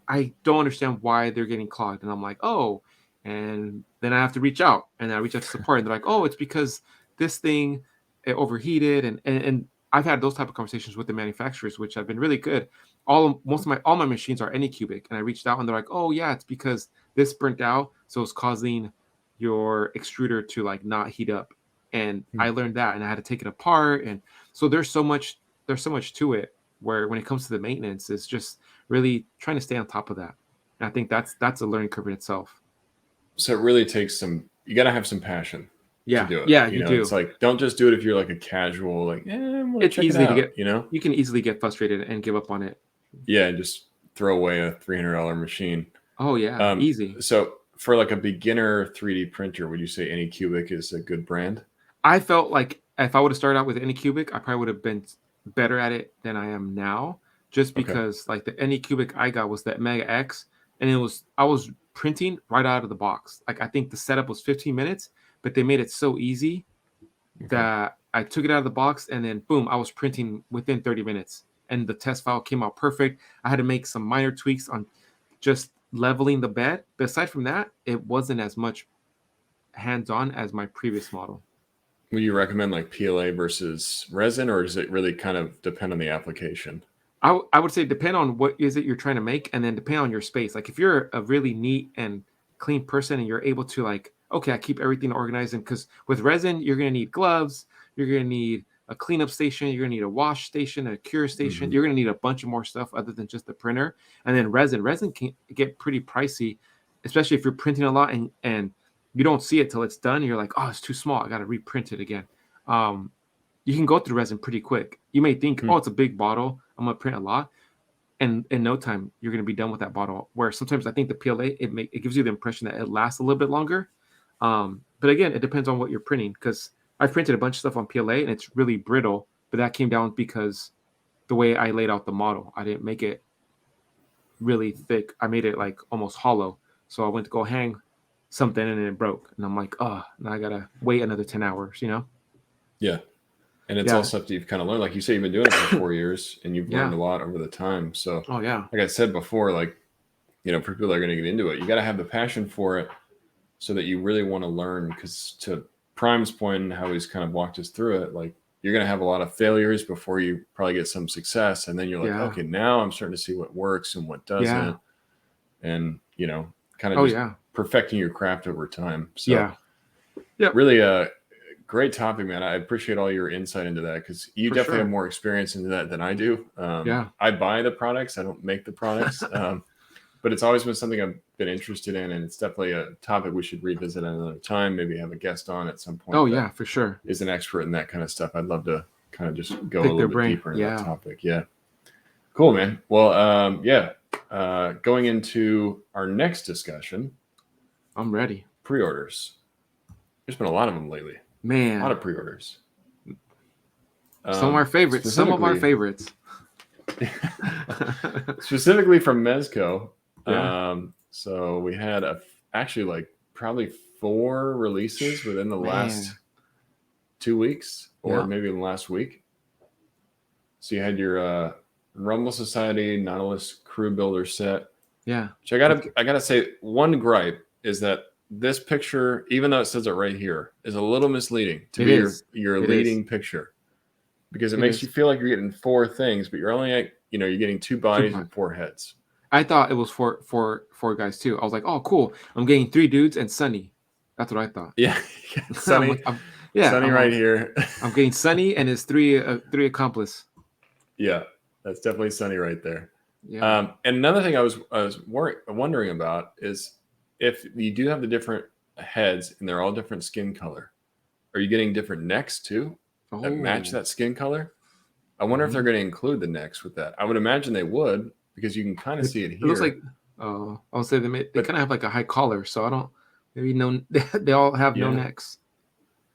I don't understand why they're getting clogged, and I'm like, oh, and then I have to reach out, and I reach out to support, and they're like, oh, it's because this thing it overheated, and I've had those type of conversations with the manufacturers, which have been really good. All my machines are Anycubic, and I reached out, and they're like, oh yeah, it's because this burnt out, so it's causing your extruder to like not heat up. And I learned that, and I had to take it apart, and so there's so much to it. Where when it comes to the maintenance, it's just really trying to stay on top of that. And I think that's a learning curve in itself. So it really takes you got to have some passion to do it. Yeah, you do. It's like, don't just do it if you're like a casual, like, I'm gonna It's check easy it out, to get, you can easily get frustrated and give up on it. Yeah, and just throw away a $300 machine. Oh yeah, easy. So for like a beginner 3D printer, would you say Anycubic is a good brand? I felt like if I would have started out with Anycubic, I probably would have been better at it than I am now, just because like the Anycubic I got was that Mega X, and I was printing right out of the box. Like I think the setup was 15 minutes, but they made it so easy that I took it out of the box and then boom, I was printing within 30 minutes, and the test file came out perfect. I had to make some minor tweaks on just leveling the bed, but aside from that, it wasn't as much hands-on as my previous model. Would you recommend like PLA versus resin, or does it really kind of depend on the application? I would say depend on what is it you're trying to make, and then depend on your space. Like if you're a really neat and clean person and you're able to like, okay, I keep everything organized, and because with resin, you're going to need gloves, you're going to need a cleanup station, you're going to need a wash station, a cure station, you're going to need a bunch of more stuff other than just the printer. And then resin can get pretty pricey, especially if you're printing a lot and you don't see it till it's done. You're like, oh, it's too small, I got to reprint it again. You can go through resin pretty quick. You may think, oh, it's a big bottle, I'm gonna print a lot, and in no time you're gonna be done with that bottle. Where sometimes I think the PLA it gives you the impression that it lasts a little bit longer. But again, it depends on what you're printing, because I've printed a bunch of stuff on PLA and it's really brittle, but that came down because the way I laid out the model, I didn't make it really thick. I made it like almost hollow. So I went to go hang something and it broke. And I'm like, oh, now I gotta wait another 10 hours, you know? Yeah. And it's all stuff that you've kind of learned. Like you say, you've been doing it for 4 years and you've learned a lot over the time. So like I said before, like, you know, for people that are going to get into it, you got to have the passion for it so that you really want to learn. Because to Prime's point and how he's kind of walked us through it, like you're going to have a lot of failures before you probably get some success. And then you're like, okay, now I'm starting to see what works and what doesn't. And, you know, kind of just perfecting your craft over time. So really a great topic, man. I appreciate all your insight into that because you definitely have more experience into that than I do. I buy the products. I don't make the products. But it's always been something I've been interested in, and it's definitely a topic we should revisit at another time. Maybe have a guest on at some point. Oh yeah, for sure. Is an expert in that kind of stuff. I'd love to kind of just go a little bit deeper into that topic. Yeah, cool, man. Well, going into our next discussion, I'm ready. Pre-orders. There's been a lot of them lately. Man, a lot of pre-orders. Some of our favorites. Some of our favorites. Specifically from Mezco. So we had actually like probably 4 releases within the last 2 weeks or maybe in the last week. So you had your Rumble Society Nautilus Crew Builder set. Yeah. Which I gotta say, one gripe is that this picture, even though it says it right here, is a little misleading to be your leading picture. Because it makes you feel like you're getting 4 things, but you're only you're getting 2 bodies and 4 heads. I thought it was four guys too. I was like, oh, cool. I'm getting 3 dudes and Sunny. That's what I thought. Yeah, Sunny. Sunny right here. I'm getting Sunny and his 3 accomplice. Yeah, that's definitely Sunny right there. Yeah. And another thing I was wondering about is if you do have the different heads and they're all different skin color, are you getting different necks too? That match that skin color? I wonder if they're going to include the necks with that. I would imagine they would because you can kind of see it here. It looks like, I'll say they kind of have like a high collar, so I don't, maybe no, they all have no necks.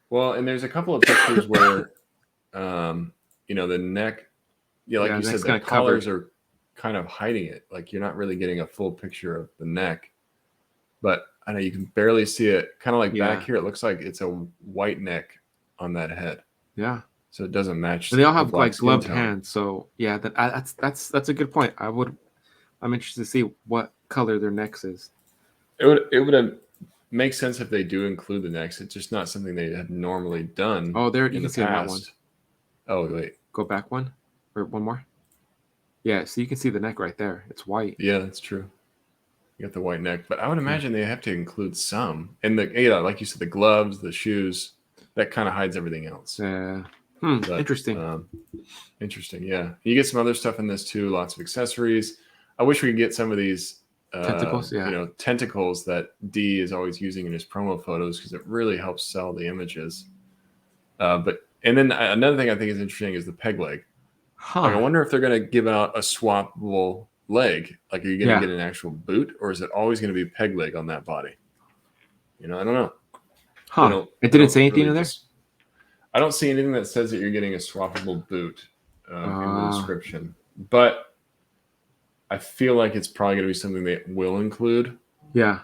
Well, and there's a couple of pictures where, the neck, like you said, the collars are kind of hiding it. Like you're not really getting a full picture of the neck. But I know you can barely see it. Kind of like back here, it looks like it's a white neck on that head. Yeah. So it doesn't match. And they all have like gloved hands. So yeah, that's a good point. I'm interested to see what color their necks is. It would make sense if they do include the necks. It's just not something they have normally done. Oh, there you can see that one. Oh wait, go back one or one more. Yeah, so you can see the neck right there. It's white. Yeah, that's true. You got the white neck, but I would imagine they have to include some. And like you said, the gloves, the shoes, that kind of hides everything else. Yeah. But, interesting. Interesting. Yeah. You get some other stuff in this too. Lots of accessories. I wish we could get some of these tentacles. Tentacles that D is always using in his promo photos because it really helps sell the images. And then another thing I think is interesting is the peg leg. Like, I wonder if they're going to give out a swappable leg. Like, are you going to get an actual boot, or is it always going to be peg leg on that body? I don't know. It didn't say anything in there? I don't see anything that says that you're getting a swappable boot in the description. But I feel like it's probably going to be something they will include. Yeah.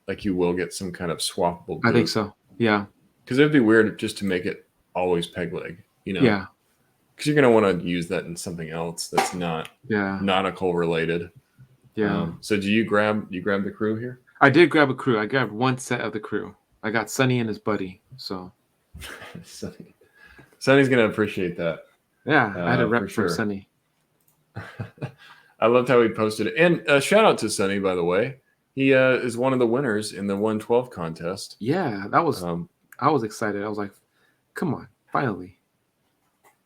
Like you will get some kind of swappable boot. I think so. Yeah. Because it would be weird just to make it always peg leg. Yeah. Because you're going to want to use that in something else that's not nautical related. Yeah. So do you grab the crew here? I did grab a crew. I grabbed one set of the crew. I got Sunny and his buddy. So Sunny's going to appreciate that. Yeah, I had a rep for Sunny. I loved how he posted it. And shout out to Sunny, by the way. He is one of the winners in the 112 contest. Yeah, that was I was excited. I was like, come on, finally.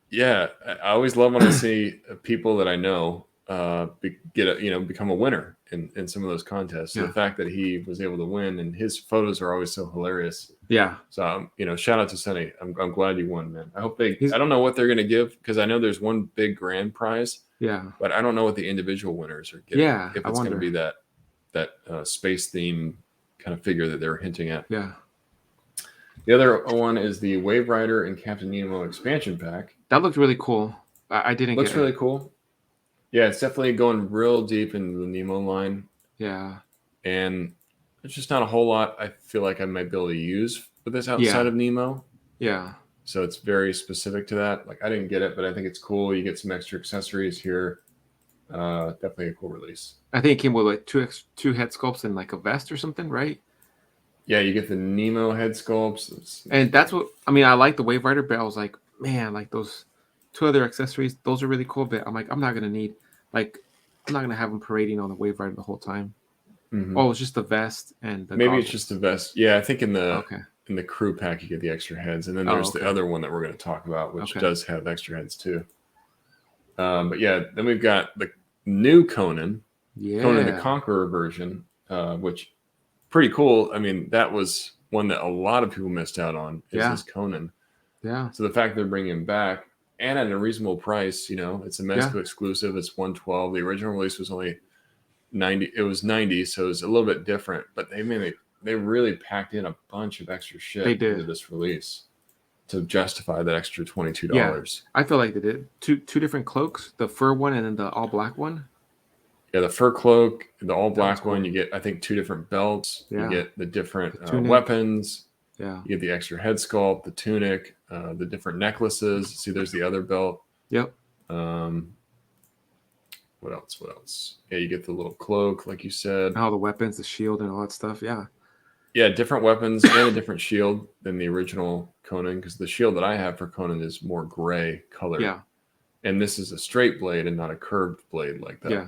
Yeah, I always love when I see people that I know become a winner in some of those contests. So the fact that he was able to win, and his photos are always so hilarious. Yeah. So shout out to Sunny. I'm glad you won, man. I hope I don't know what they're gonna give because I know there's one big grand prize. Yeah. But I don't know what the individual winners are getting. Yeah. If it's gonna be that space theme kind of figure that they're hinting at. Yeah. The other one is the Wave Rider and Captain Nemo expansion pack. That looked really cool. I didn't Looks get really it. cool. Yeah, it's definitely going real deep into the Nemo line. Yeah. And there's just not a whole lot I feel like I might be able to use with this outside of Nemo. Yeah. So it's very specific to that. Like I didn't get it, but I think it's cool. You get some extra accessories here. Definitely a cool release. I think it came with like two head sculpts and like a vest or something, right? Yeah, you get the Nemo head sculpts. And that's what I mean. I like the Wave Rider, but I was like, man, like those two other accessories, those are really cool. But I'm like, I'm not gonna have them parading on the Wave Rider the whole time. Mm-hmm. Oh, it's just the vest and the maybe goggles. It's just the vest. Yeah, I think in the okay. in the crew pack you get the extra heads, and then there's the other one that we're going to talk about, which does have extra heads too. But yeah, then we've got the new Conan, Conan the Conqueror version, which pretty cool. I mean, that was one that a lot of people missed out on. Is this Conan? Yeah. So the fact they're bringing him back and at a reasonable price, you know, it's a Mexico exclusive. It's $112. The original release was only $90. It was $90, so it's a little bit different. But they really packed in a bunch of extra shit into this release to justify that extra $22. Yeah, I feel like they did two different cloaks, the fur one and then the all black one. Yeah, the fur cloak, the all black one. You get, I think, 2 different belts. You get the different weapons. Yeah, you get the extra head sculpt, the tunic, the different necklaces. See, there's the other belt. Yep. What else? Yeah, you get the little cloak, like you said. All the weapons, the shield, and all that stuff. Yeah. Yeah, different weapons and a different shield than the original Conan, because the shield that I have for Conan is more gray color. Yeah. And this is a straight blade and not a curved blade like that. Yeah.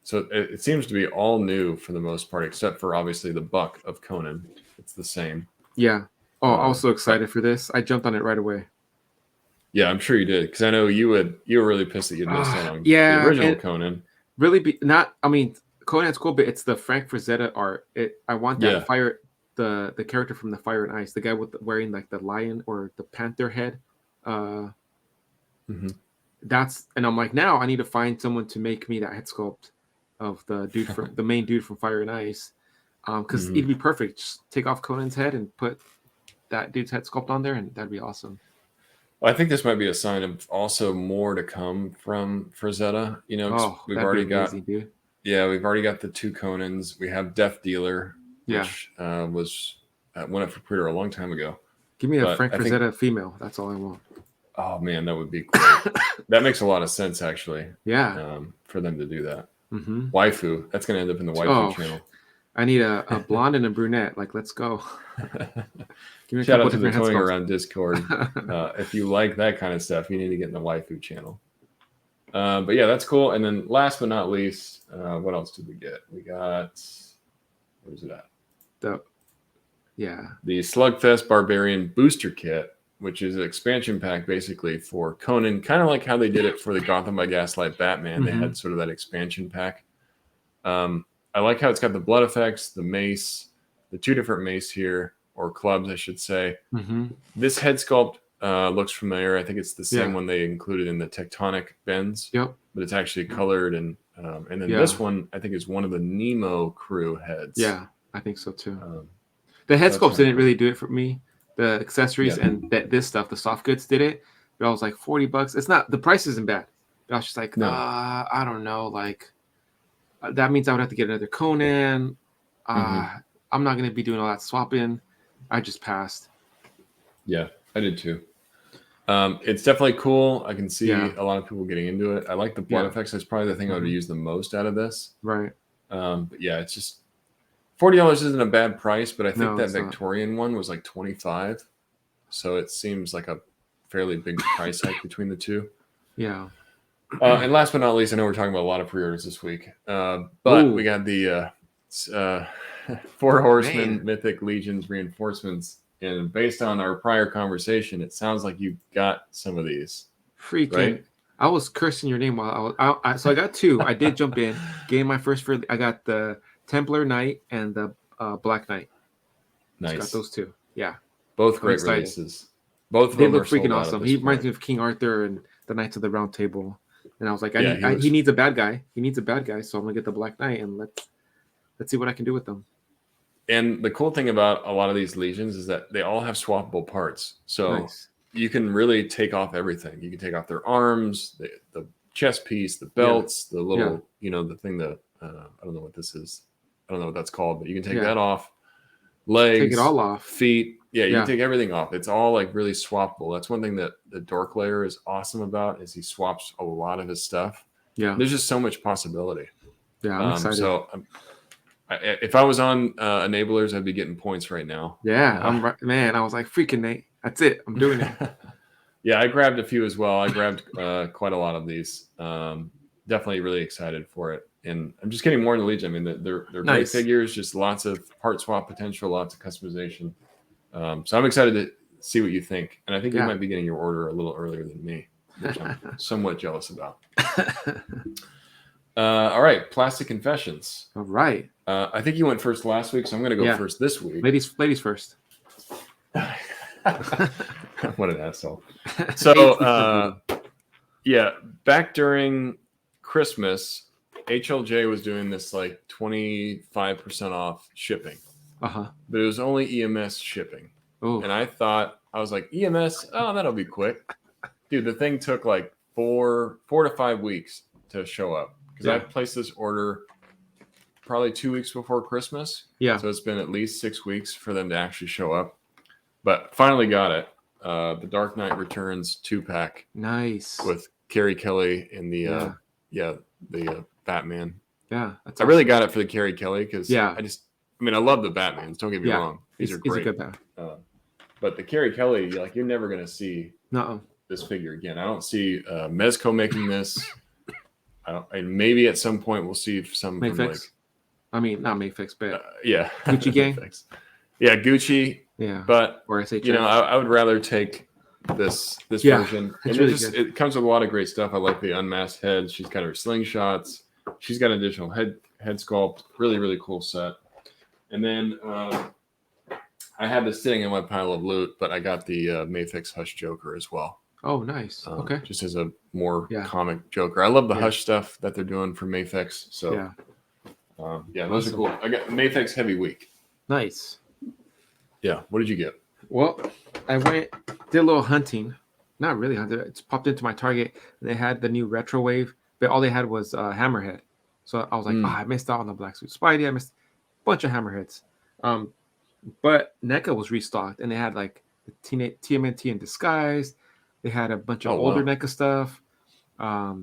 So it seems to be all new for the most part, except for obviously the buck of Conan. It's the same. Yeah. Oh, I was so excited for this. I jumped on it right away. Yeah, I'm sure you did, because I know you were really pissed that you missed out on the original Conan. Really, Conan's cool, but it's the Frank Frazetta art. I want that fire, the character from the Fire and Ice, the guy wearing like the lion or the panther head. That's, and I'm like, now I need to find someone to make me that head sculpt of the dude from the main dude from Fire and Ice, because it'd be perfect. Just take off Conan's head and put that dude's head sculpt on there, and that'd be awesome. Well, I think this might be a sign of also more to come from Frazetta. You know, we've already got. Dude. Yeah, we've already got the 2 Conans. We have Death Dealer, which went up for pre-order a long time ago. Give me a Frank Frazetta female. That's all I want. Oh man, that would be great. That makes a lot of sense, actually. Yeah. For them to do that. Waifu. That's going to end up in the waifu channel. I need a blonde and a brunette. Like, let's go. Give me Shout out to the Toying Around Discord. If you like that kind of stuff, you need to get in the waifu channel. But yeah, that's cool. And then last but not least, what else did we get? We got, where's it at? The Slugfest Barbarian Booster Kit, which is an expansion pack basically for Conan, kind of like how they did it for the Gotham by Gaslight Batman. They had sort of that expansion pack. I like how it's got the blood effects, the mace, the 2 different mace here, or clubs, I should say. This head sculpt looks familiar. I think it's the same one they included in the Tectonic Bends. Yep. But it's actually colored, and then this one I think is one of the Nemo crew heads. Yeah, I think so too. The head sculpts didn't really do it for me. The accessories and this stuff, the soft goods did it. But I was like, $40. It's not, the price isn't bad. But I was just like, I don't know. Like, that means I would have to get another Conan. I'm not going to be doing all that swapping. I just passed. Yeah, I did too. It's definitely cool. I can see a lot of people getting into it. I like the blood effects. That's probably the thing I would use the most out of this. Right. But yeah, it's just $40 isn't a bad price, but I think that Victorian one was like $25. So it seems like a fairly big price hike between the 2. Yeah. And last but not least, I know we're talking about a lot of pre-orders this week, but we got the 4 Horsemen Mythic Legions reinforcements. And based on our prior conversation, it sounds like you got some of these. Freaking! Right? I was cursing your name while so I got 2. I did jump in, gained my first. I got the Templar Knight and the Black Knight. Nice. Just got those 2. Yeah. Both great releases. Both of they them look freaking awesome. He reminds me of King Arthur and the Knights of the Round Table. And I was like, he needs a bad guy. He needs a bad guy, so I'm gonna get the Black Knight and let's see what I can do with them. And the cool thing about a lot of these Legions is that they all have swappable parts. So Nice. you can really take off everything. You can take off their arms, the chest piece, the belts, the little, the thing that, I don't know what this is. I don't know what that's called, but you can take that off. Legs, Take it all off. feet. Yeah, you can take everything off. It's all like really swappable. That's one thing that the Dork Layer is awesome about is he swaps a lot of his stuff. Yeah. There's just so much possibility. Yeah, I'm excited. So if I was on Enablers, I'd be getting points right now. Yeah, man, I was like, freaking Nate. That's it. I'm doing it. Yeah, I grabbed a few as well. I grabbed quite a lot of these. Definitely really excited for it. And I'm just getting more into Legion. I mean, they're great figures, just lots of part swap potential, lots of customization. So I'm excited to see what you think. And I think you might be getting your order a little earlier than me, which I'm somewhat jealous about. All right, Plastic Confessions. All right. I think you went first last week, so I'm going to go first this week. Ladies first. What an asshole. So, back during Christmas, HLJ was doing this like 25% off shipping. Uh-huh. But it was only EMS shipping. Ooh. And I was like, EMS, that'll be quick. Dude, the thing took like 4 to 5 weeks to show up. Because I placed this order probably 2 weeks before Christmas. Yeah. So it's been at least 6 weeks for them to actually show up. But finally got it. The Dark Knight Returns 2-pack. Nice. With Carrie Kelly in the Batman. Yeah. I really got it for the Carrie Kelly because I love the Batmans. Don't get me wrong. These are great. He's a good Batman. But the Carrie Kelly, you're never going to see this figure again. I don't see Mezco making this. Maybe at some point we'll see some from Mayfix. I mean, not Mayfix, but Gucci gang. Yeah, Gucci. Yeah, but or SHF. I would rather take this version. And it comes with a lot of great stuff. I like the unmasked head. She's got her slingshots. She's got additional head sculpt. Really, really cool set. And then I have this sitting in my pile of loot, but I got the Mayfix Hush Joker as well. Oh, nice. Okay. Just as a more comic Joker. I love the Hush stuff that they're doing for Mayfix. So those are cool. I got Mayfix Heavy Week. Nice. Yeah. What did you get? Well, I did a little hunting. Not really hunting. It's popped into my Target. And they had the new Retro Wave, but all they had was Hammerhead. So I was like, I missed out on the Black Suit Spidey. I missed a bunch of Hammerheads. But NECA was restocked, and they had like the TMNT in Disguise. They had a bunch of older NECA stuff. I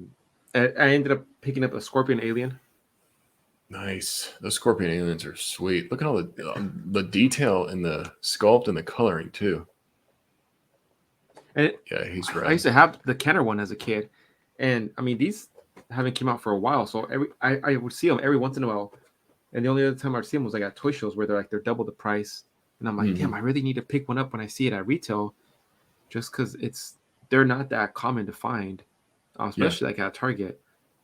ended up picking up a Scorpion Alien. Nice. Those Scorpion Aliens are sweet. Look at all the detail in the sculpt and the coloring too. And he's right. I used to have the Kenner one as a kid, and I mean these haven't came out for a while, so I would see them every once in a while. And the only other time I'd see them was like at toy shows where they're double the price, and I'm like, damn, I really need to pick one up when I see it at retail, just because they're not that common to find, especially like at Target.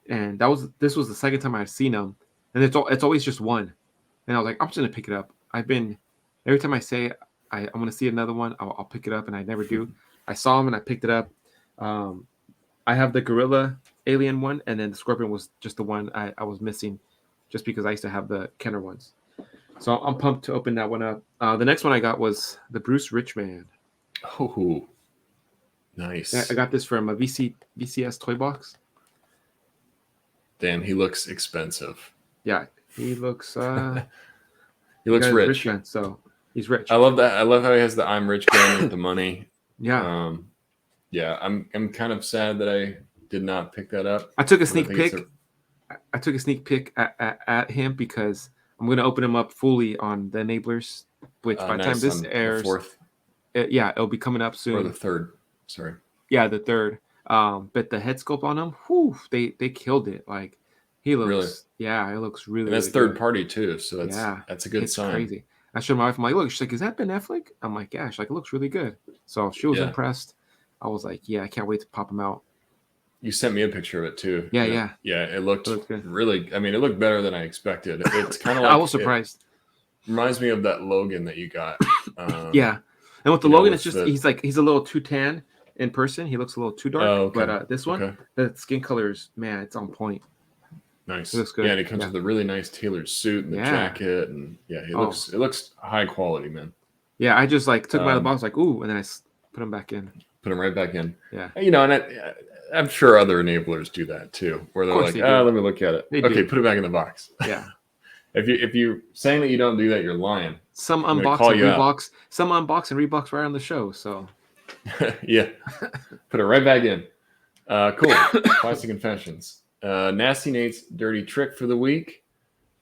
And this was the second time I've seen them. And it's always just one. And I was like, I'm just going to pick it up. Every time I say I'm going to see another one, I'll pick it up, and I never do. I saw them, and I picked it up. I have the Gorilla Alien one, and then the Scorpion was just the one I was missing just because I used to have the Kenner ones. So I'm pumped to open that one up. The next one I got was the Bruce Richman. Oh, nice. I got this from a VCS toy box. Damn, he looks expensive. Yeah, he looks he looks rich. Man, so he's rich. I love that. I love how he has the I'm rich gun with the money. Yeah. I'm kind of sad that I did not pick that up. I took a sneak peek. I took a sneak peek at him because I'm going to open him up fully on the Enablers, which by the time this airs, it'll be coming up soon. Or the third. Sorry. Yeah, the third. But the head sculpt on him, they killed it. Like he looks, it looks really. And that's really third good. Party too, so that's a good sign. Crazy. I showed my wife. I'm like, look. She's like, is that Ben Affleck? I'm like, yeah. She's like, it looks really good. So she was impressed. I was like, yeah, I can't wait to pop him out. You sent me a picture of it too. Yeah. It looked really. I mean, it looked better than I expected. It's kind of like I was surprised. Reminds me of that Logan that you got. Yeah, and with the Logan, it's just he's a little too tan in person. He looks a little too dark. Oh, okay. But this one, the skin color is it's on point. Nice. It looks good. Yeah, and it comes with a really nice tailored suit and the jacket, and it looks high quality, man. Yeah, I just like took them out of the box, like ooh, and then I put them back in. Put them right back in. Yeah. You know, and I'm sure other enablers do that too, where they're like, let me look at it. Okay, put it back in the box. Yeah. If you're saying that you don't do that, you're lying. Some unbox and rebox. Some unbox and rebox right on the show. So. Yeah. Put it right back in. Cool. Classic Confessions. Nasty Nate's dirty trick for the week.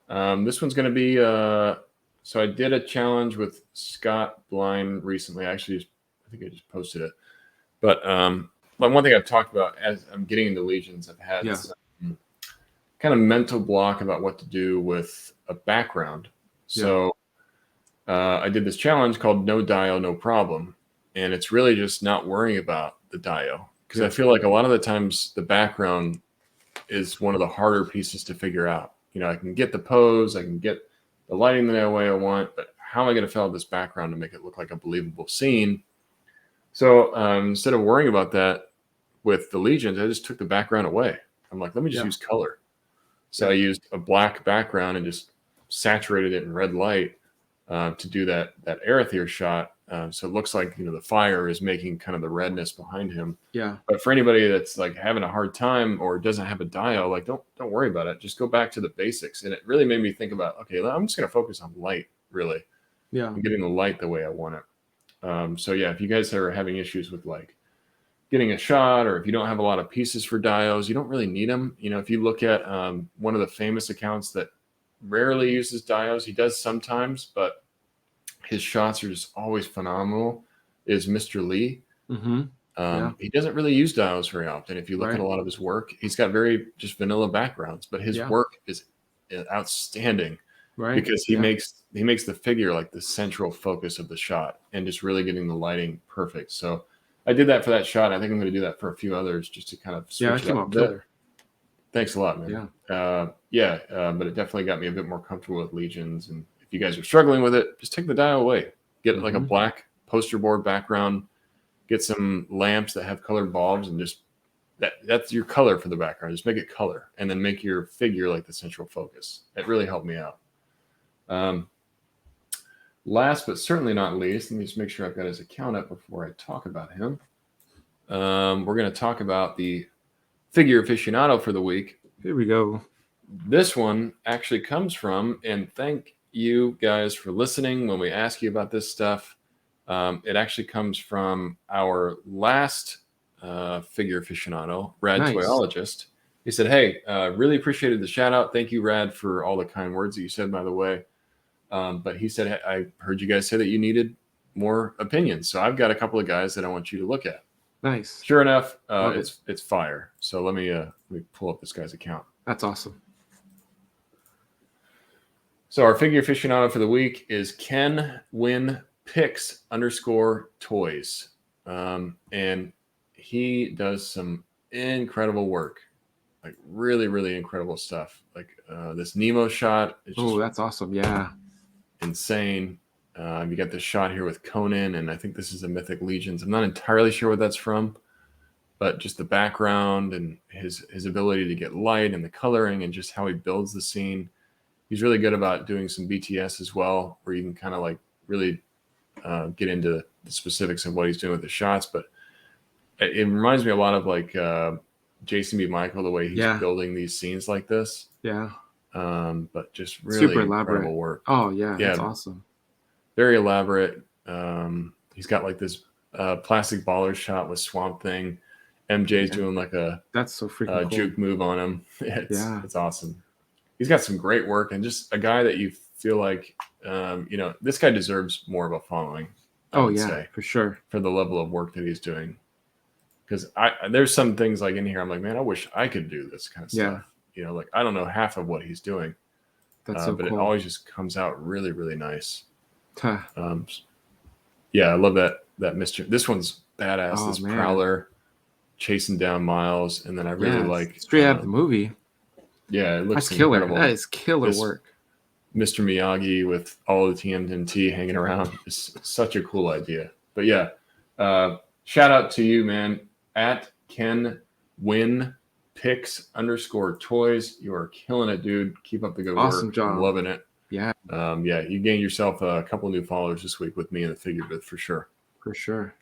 This one's going to be. So I did a challenge with Scott Blind recently. I think I just posted it. But one thing I've talked about as I'm getting into Legions, I've had some kind of mental block about what to do with a background. So I did this challenge called No Dio, No Problem. And it's really just not worrying about the Dio. Because I feel like a lot of the times the background is one of the harder pieces to figure out. You know, I can get the pose, I can get the lighting the way I want, but how am I going to fill out this background to make it look like a believable scene? So instead of worrying about that with the Legions, I just took the background away. I'm like, let me just use color. So I used a black background and just saturated it in red light to do that Arethyr shot. So it looks like, you know, the fire is making kind of the redness behind him. Yeah. But for anybody that's like having a hard time or doesn't have a Dio, like don't worry about it. Just go back to the basics. And it really made me think about, okay, I'm just going to focus on light, really. Yeah. I'm getting the light the way I want it. So yeah, if you guys are having issues with like getting a shot, or if you don't have a lot of pieces for Dios, you don't really need them. You know, if you look at one of the famous accounts that rarely uses Dios, he does sometimes, but his shots are just always phenomenal, is Mr. Lee. Mm-hmm. He doesn't really use Dios very often. If you look at a lot of his work, he's got very just vanilla backgrounds, but his work is outstanding, because he makes the figure like the central focus of the shot and just really getting the lighting perfect. So I did that for that shot. I think I'm going to do that for a few others just to kind of switch it up a bit. Thanks a lot, man. But it definitely got me a bit more comfortable with Legions. And if you guys are struggling with it, just take the Dio away. Get like a black poster board background. Get some lamps that have colored bulbs, and just that's your color for the background. Just make it color, and then make your figure like the central focus. It really helped me out. Last but certainly not least, let me just make sure I've got his account up before I talk about him. We're going to talk about the Figure Aficionado for the week. Here we go. This one actually comes from, and thank you guys for listening when we ask you about this stuff. It actually comes from our last Figure Aficionado, Rad Toyologist. He said, hey, really appreciated the shout out. Thank you, Rad, for all the kind words that you said, by the way. But he said, I heard you guys say that you needed more opinions. So I've got a couple of guys that I want you to look at. Nice. Sure enough, it's fire. So let me pull up this guy's account. That's awesome. So our Figure Aficionado for the week is Ken Win Picks _toys. And he does some incredible work, like really, really incredible stuff. Like this Nemo shot. Oh, that's awesome. Yeah. Insane. You got this shot here with Conan, and I think this is a Mythic Legions. I'm not entirely sure what that's from, but just the background and his ability to get light and the coloring and just how he builds the scene. He's really good about doing some BTS as well, where you can kind of like really get into the specifics of what he's doing with the shots. But it reminds me a lot of like Jason B. Michael, the way he's building these scenes like this. Yeah. But just really super elaborate work. Oh yeah, that's awesome. Very elaborate. He's got like this plastic baller shot with Swamp Thing. MJ's doing like that's so freaking cool. Juke move on him. It's awesome. He's got some great work, and just a guy that you feel like this guy deserves more of a following. I would say, for sure, for the level of work that he's doing. Because there's some things like in here, I'm like, man, I wish I could do this kind of stuff. Like I don't know half of what he's doing. That's so but cool. It always just comes out really, really nice. Huh. I love that Mr. This one's badass. This Prowler chasing down Miles, and then I really like straight out of the movie. Yeah, it looks incredible. That is killer work. Mr. Miyagi with all the TMNT hanging around is such a cool idea. But yeah, shout out to you, man, at Ken Win @pix_toys. You are killing it, dude. Keep up the good Awesome work. job. I'm loving it. Yeah. Yeah, you gained yourself a couple new followers this week with me in the figure booth for sure. For sure.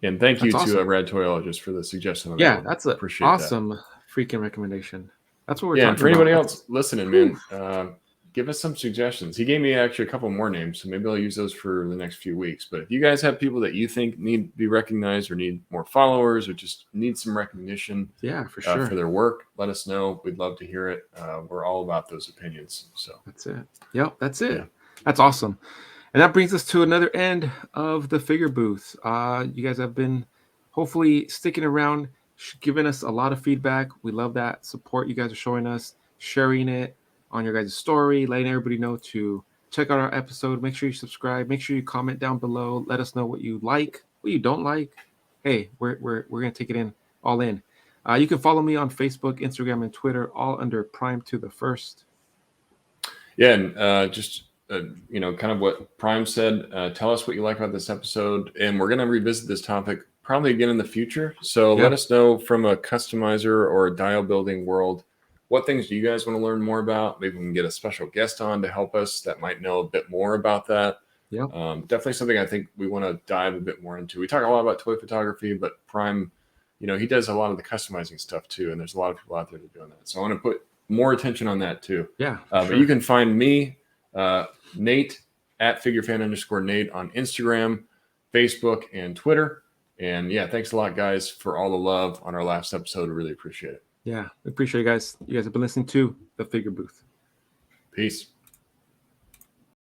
And thank you That's to awesome. Rad Toyologist for the suggestion on that Yeah, one. that's an Appreciate awesome freaking recommendation. That's what we're Yeah, talking and for anybody about. else listening, man, give us some suggestions. He gave me actually a couple more names, so maybe I'll use those for the next few weeks. But if you guys have people that you think need to be recognized or need more followers or just need some recognition Yeah, for sure. for their work, let us know. We'd love to hear it. We're all about those opinions. So that's it. Yep, that's it. Yeah. That's awesome. And that brings us to another end of the figure booth. You guys have been hopefully sticking around, giving us a lot of feedback. We love that support you guys are showing us, sharing it on your guys' story, letting everybody know to check out our episode. Make sure you subscribe. Make sure you comment down below. Let us know what you like, what you don't like. Hey, we're gonna take it in all in. You can follow me on Facebook, Instagram, and Twitter, all under Prime to the First. Yeah, and just kind of what Prime said. Tell us what you like about this episode, and we're gonna revisit this topic probably again in the future. So let us know from a customizer or a dial building world, what things do you guys want to learn more about? Maybe we can get a special guest on to help us that might know a bit more about that. Yeah, definitely something I think we want to dive a bit more into. We talk a lot about toy photography, but Prime, he does a lot of the customizing stuff too, and there's a lot of people out there that are doing that. So I want to put more attention on that too. Yeah, but you can find me, Nate, @figurefan_Nate on Instagram, Facebook, and Twitter. And yeah, thanks a lot, guys, for all the love on our last episode. We really appreciate it. Yeah, we appreciate you guys. You guys have been listening to The Figure Booth. Peace.